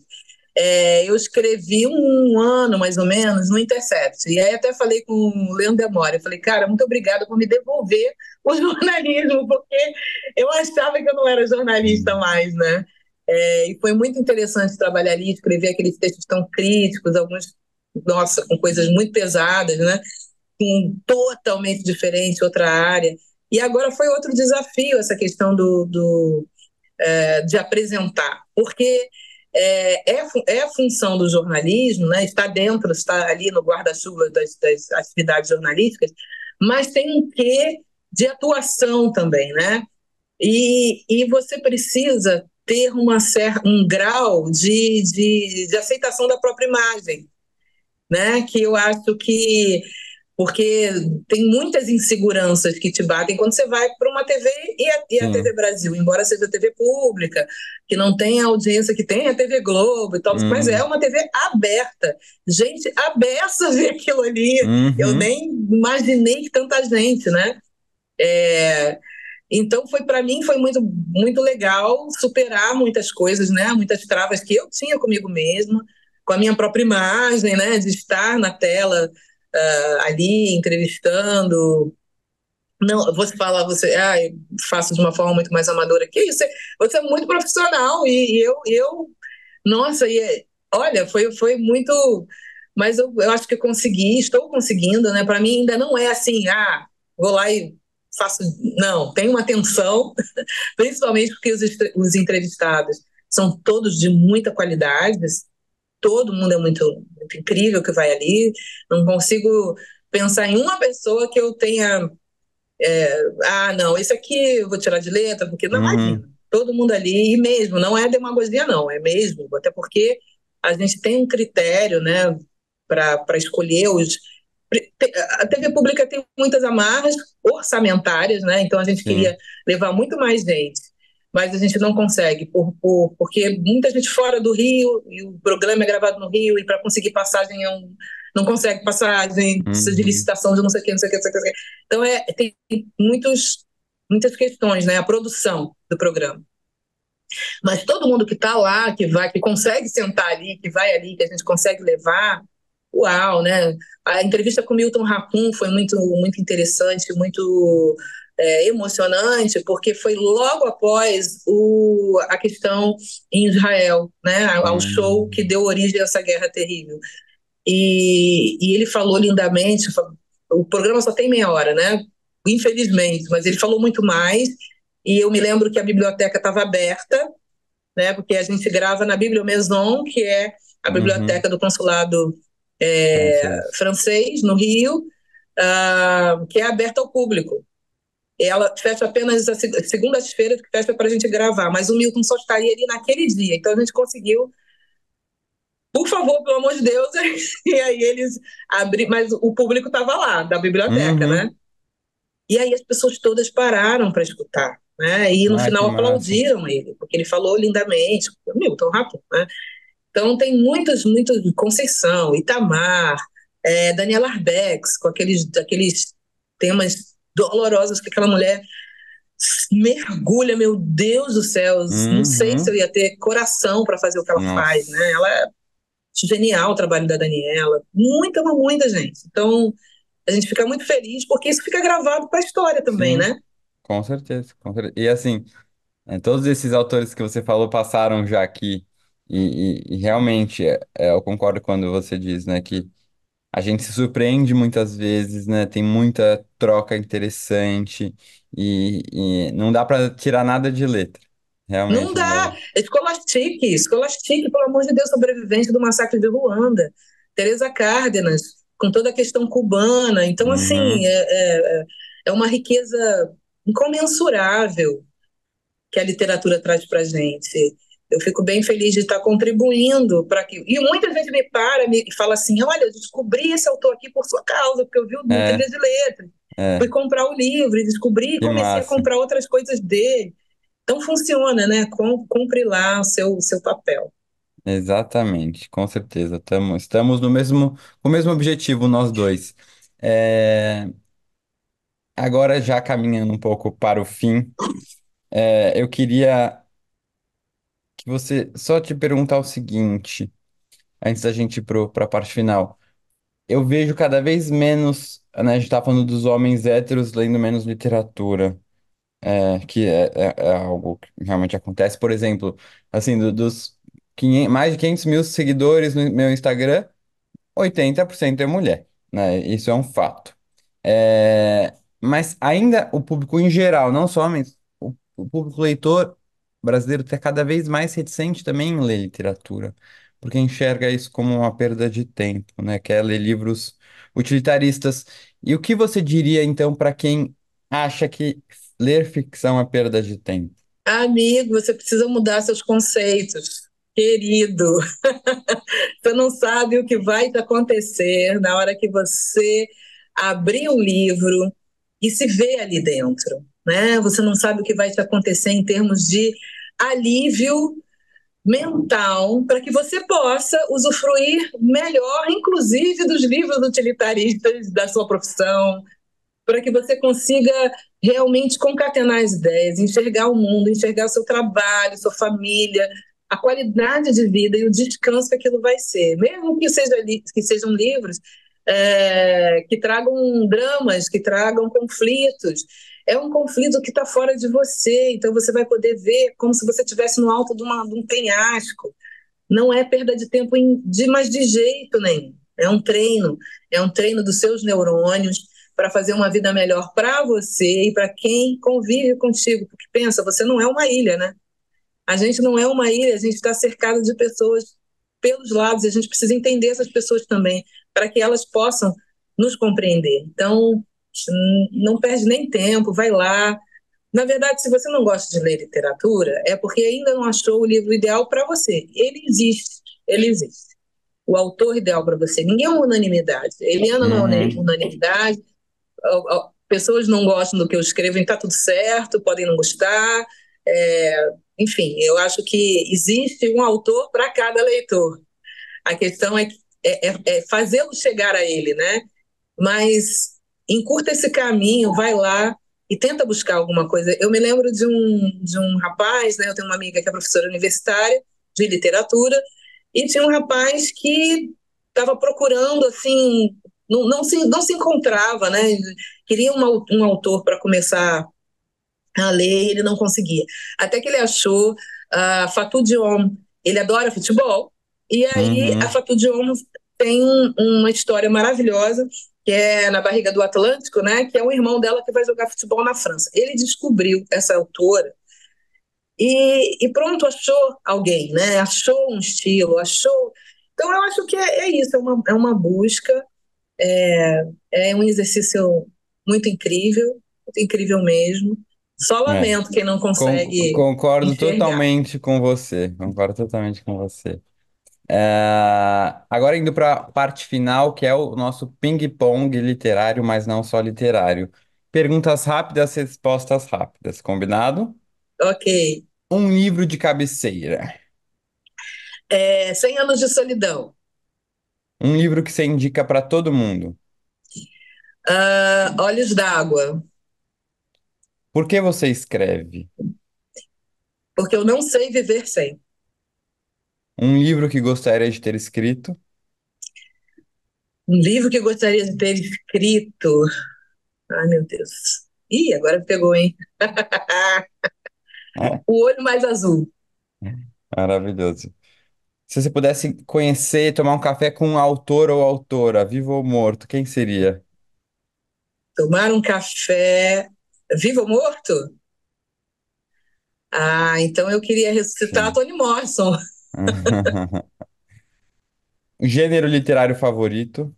eu escrevi um ano, mais ou menos, no Intercept. E aí até falei com o Leandro Demore, eu falei, cara, muito obrigada por me devolver o jornalismo, porque eu achava que eu não era jornalista mais, né? E foi muito interessante trabalhar ali, escrever aqueles textos tão críticos, alguns, nossa, com coisas muito pesadas, né? Com totalmente diferente, outra área. E agora foi outro desafio essa questão de apresentar, porque é a função do jornalismo, né? Está dentro, está ali no guarda-chuva das atividades jornalísticas, mas tem um quê de atuação também, né? E você precisa ter um grau de aceitação da própria imagem, né? Que eu acho que porque tem muitas inseguranças que te batem quando você vai para uma TV e a TV Sim. Brasil, embora seja TV pública, que não tem a audiência que tem a TV Globo e tal, mas é Uhum. uma TV aberta. Gente, a beça ver aquilo ali. Eu Uhum. nem imaginei que tanta gente, né? É, então foi para mim foi muito muito legal superar muitas coisas, né? Muitas travas que eu tinha comigo mesma, com a minha própria imagem, né? De estar na tela ali entrevistando. Não, você fala, eu faço de uma forma muito mais amadora que isso. Você é muito profissional e eu nossa, olha, foi muito. Mas eu acho que eu consegui, estou conseguindo, né? Para mim ainda não é assim, vou lá e faço. Não, tem uma tensão, principalmente porque os entrevistados são todos de muita qualidade, todo mundo é muito, muito incrível que vai ali. Não consigo pensar em uma pessoa que eu tenha. Não, esse aqui eu vou tirar de letra, porque não imagina. Uhum. Todo mundo ali, e mesmo, não é demagogia, não, é mesmo, até porque a gente tem um critério, né, para escolher os. A TV pública tem muitas amarras orçamentárias, né? Então a gente Sim. queria levar muito mais gente, mas a gente não consegue, porque muita gente fora do Rio, e o programa é gravado no Rio, e para conseguir passagem não consegue passagem, precisa de Uhum. licitação de não sei o que, não sei o que, não sei o que. Então tem muitas questões, né? A produção do programa. Mas todo mundo que está lá, que vai, que consegue sentar ali, que vai ali, que a gente consegue levar, uau, né? A entrevista com o Milton Raccoon foi muito, muito interessante, muito emocionante, porque foi logo após a questão em Israel, né? Ao show que Uhum. deu origem a essa guerra terrível. E ele falou lindamente, o programa só tem meia hora, né? Infelizmente, mas ele falou muito mais. E eu me lembro que a biblioteca estava aberta, né? Porque a gente grava na Bibliomaison, que é a Uhum. biblioteca do consulado Francês. francês no Rio, que é aberta ao público. Ela fecha apenas as segundas-feiras que fecha para a gente gravar, mas o Milton só estaria ali naquele dia. Então a gente conseguiu, por favor, pelo amor de Deus, e aí eles abriram, mas o público estava lá, da biblioteca, né? Uhum. E aí as pessoas todas pararam para escutar, né? E no Ah, que final massa. aplaudiram ele, porque ele falou lindamente, Milton Rato, né? Então tem muitos, Conceição, Itamar, Daniela Arbex, com aqueles temas dolorosos que aquela mulher mergulha, meu Deus do céu, não sei se eu Uhum. ia ter coração para fazer o que ela faz, né? Nossa. Ela é genial o trabalho da Daniela, muita gente. Então a gente fica muito feliz porque isso fica gravado para a história também, Sim, né? com certeza, com certeza. E assim, todos esses autores que você falou passaram já aqui. E realmente, eu concordo quando você diz, né, que a gente se surpreende muitas vezes, né? Tem muita troca interessante e não dá para tirar nada de letra. Não Realmente não dá. dá. Escolastique, pelo amor de Deus, sobrevivente do massacre de Ruanda. Teresa Cárdenas, com toda a questão cubana. Então, assim, Uhum. é uma riqueza incomensurável que a literatura traz para a gente. Eu fico bem feliz de estar contribuindo para que. E muita gente me para e fala assim: olha, eu descobri esse autor aqui por sua causa, porque eu vi no É, Trilha de Letras. Fui é, comprar o livro e descobri e que comecei a massa. comprar outras coisas dele. Então funciona, né? Cumpre lá o seu papel. Exatamente, com certeza. Estamos no mesmo, com o mesmo objetivo, nós dois. É, agora, já caminhando um pouco para o fim, eu queria que você só te perguntar o seguinte, antes da gente ir para a parte final. Eu vejo cada vez menos, né, a gente tá falando dos homens héteros lendo menos literatura, que é algo que realmente acontece. Por exemplo, assim, dos 500 mais de 500 mil seguidores no meu Instagram, 80% é mulher, né? Isso é um fato. Mas ainda o público em geral, não só homens, o público leitor brasileiro está cada vez mais reticente também em ler literatura, porque enxerga isso como uma perda de tempo, né? Quer ler livros utilitaristas. E o que você diria então para quem acha que ler ficção é perda de tempo? Amigo, você precisa mudar seus conceitos. Querido, você não sabe o que vai te acontecer na hora que você abrir o livro e se ver ali dentro, né? Você não sabe o que vai te acontecer em termos de alívio mental para que você possa usufruir melhor, inclusive dos livros utilitaristas da sua profissão, para que você consiga realmente concatenar as ideias, enxergar o mundo, enxergar o seu trabalho, sua família, a qualidade de vida e o descanso que aquilo vai ser. Mesmo que sejam livros que tragam dramas, que tragam conflitos. É um conflito que está fora de você, então você vai poder ver como se você estivesse no alto de um penhasco. Não é perda de tempo, mas de jeito nenhum. É um treino dos seus neurônios para fazer uma vida melhor para você e para quem convive contigo. Porque pensa, você não é uma ilha, né? A gente não é uma ilha, a gente está cercado de pessoas pelos lados, e a gente precisa entender essas pessoas também, para que elas possam nos compreender. Então, não perde nem tempo, vai lá. Na verdade, se você não gosta de ler literatura, é porque ainda não achou o livro ideal para você. Ele existe, ele existe. O autor ideal para você. Ninguém é uma unanimidade. Eliana não é Uhum. unanimidade. Pessoas não gostam do que eu escrevo, está tudo certo, podem não gostar. Enfim, eu acho que existe um autor para cada leitor. A questão é fazê-lo chegar a ele, né? Mas encurta esse caminho, vai lá e tenta buscar alguma coisa. Eu me lembro de um rapaz, né? Eu tenho uma amiga que é professora universitária de literatura, e tinha um rapaz que estava procurando, assim, não se encontrava, né? Queria um autor para começar a ler, ele não conseguia. Até que ele achou a Fatou Diom. Ele adora futebol, e aí a Uhum. Fatou Diom tem uma história maravilhosa, que é na barriga do Atlântico, né? Que é o irmão dela que vai jogar futebol na França. Ele descobriu essa autora e pronto, achou alguém, né? Achou um estilo, achou. Então eu acho que é isso, é uma busca, é um exercício muito incrível mesmo. Só É. lamento quem não consegue Concordo enxergar. totalmente com você. Concordo totalmente com você. Agora indo para a parte final, que é o nosso ping-pong literário, mas não só literário. Perguntas rápidas, respostas rápidas. Combinado? Ok. Um livro de cabeceira. 100 anos de solidão. Um livro que você indica para todo mundo. Olhos d'água. Por que você escreve? Porque eu não sei viver sem. Um livro que gostaria de ter escrito. Um livro que eu gostaria de ter escrito. Ai, meu Deus. Ih, agora pegou, hein? É, O olho mais azul. maravilhoso. Se você pudesse conhecer, tomar um café com um autor ou autora, vivo ou morto, quem seria? Tomar um café vivo ou morto? Ah, então eu queria ressuscitar Sim. Toni Morrison. Gênero literário favorito?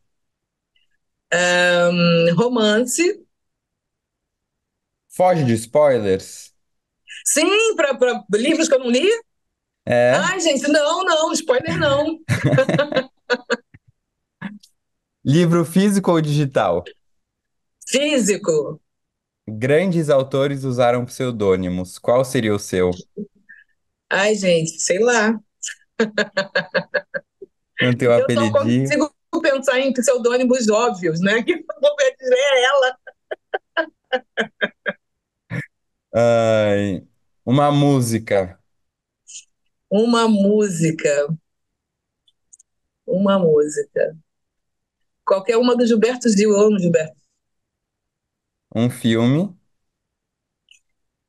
Romance. Foge de spoilers? Sim, para livros que eu não li? É. Ai, gente, não, não, spoiler não. Livro físico ou digital? Físico. Grandes autores usaram pseudônimos. Qual seria o seu? Ai, gente, sei lá. Não tem um Eu só apelidinho? consigo pensar em pseudônimos óbvios, né? Que eu vou dizer é ela. Ai, uma música, Uma música. Uma música. Qualquer uma do Gilberto Gil, eu amo Gilberto. um filme,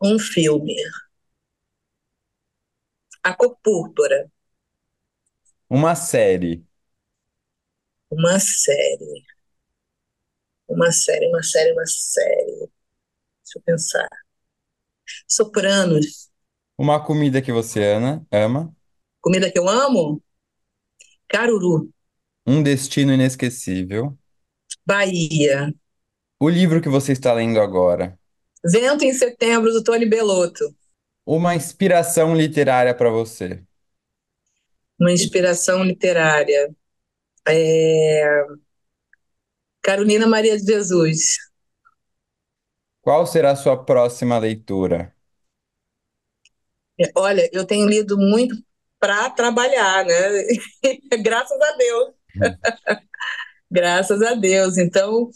Um filme. A Cor Púrpura. uma série. Uma série. Uma série, uma série, uma série. Deixa eu pensar. Sopranos. Uma comida que você ama, Comida que eu amo? Caruru. um destino inesquecível, Bahia. o livro que você está lendo agora, Vento em Setembro, do Tony Bellotto. uma inspiração literária para você. Uma inspiração literária. Carolina Maria de Jesus. Qual será a sua próxima leitura? Olha, eu tenho lido muito para trabalhar, né? Graças a Deus. Graças a Deus. Então,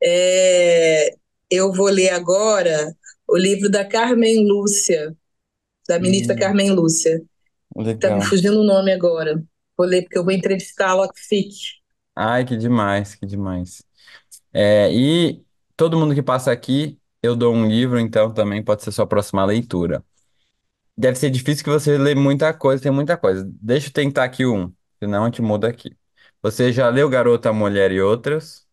é, eu vou ler agora o livro da Carmen Lúcia, da ministra Hum, Carmen Lúcia. Está me legal. fugindo o nome agora. Vou ler porque eu vou entrevistá-la que fique. Ai, que demais, que demais. E todo mundo que passa aqui, eu dou um livro, então também pode ser sua próxima leitura. Deve ser difícil que você lê muita coisa, tem muita coisa. Deixa eu tentar aqui um, senão a gente muda aqui. Você já leu Garota, Mulher e Outras?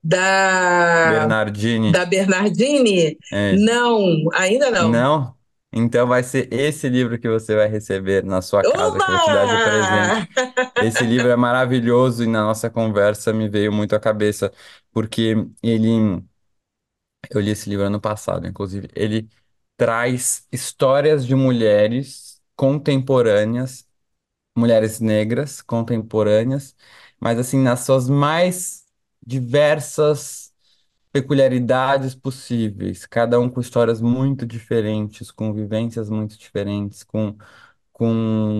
Da, Bernardini? da Bernardini? É. Não, ainda não. Não? Então vai ser esse livro que você vai receber na sua casa, que eu vou te dar de presente. Oba! Esse livro é maravilhoso e na nossa conversa me veio muito à cabeça, porque ele, eu li esse livro ano passado, inclusive, ele traz histórias de mulheres contemporâneas, mulheres negras contemporâneas, mas assim, nas suas mais diversas peculiaridades possíveis, cada um com histórias muito diferentes, com vivências muito diferentes, com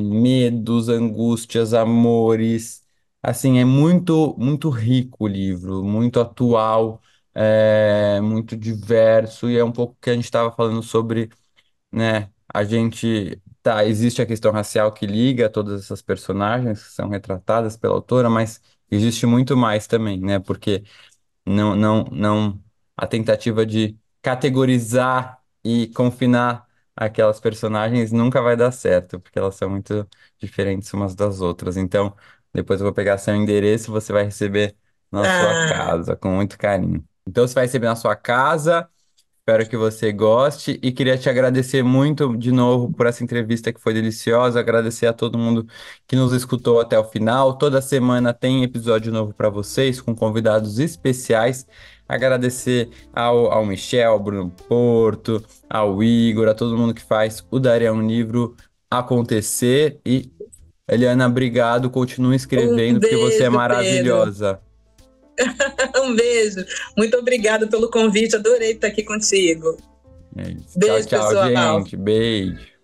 medos, angústias, amores. Assim, é muito, muito rico o livro, muito atual, muito diverso, e é um pouco que a gente estava falando sobre, né? A gente. Tá, existe a questão racial que liga todas essas personagens que são retratadas pela autora, mas existe muito mais também, né? Porque não, a tentativa de categorizar e confinar aquelas personagens nunca vai dar certo, porque elas são muito diferentes umas das outras. Então, depois eu vou pegar seu endereço e você vai receber na sua Ah, casa, com muito carinho. Então, você vai receber na sua casa. Espero que você goste e queria te agradecer muito de novo por essa entrevista que foi deliciosa. Agradecer a todo mundo que nos escutou até o final. Toda semana tem episódio novo para vocês com convidados especiais. Agradecer ao Michel, ao Bruno Porto, ao Igor, a todo mundo que faz o Daria um Livro acontecer. E Eliana, obrigado. Continue um escrevendo porque você é beijo, Pedro. maravilhosa. Um beijo. Muito obrigada pelo convite. Adorei estar aqui contigo. É isso. Tchau, Beijo, tchau, pessoal. gente. Beijo.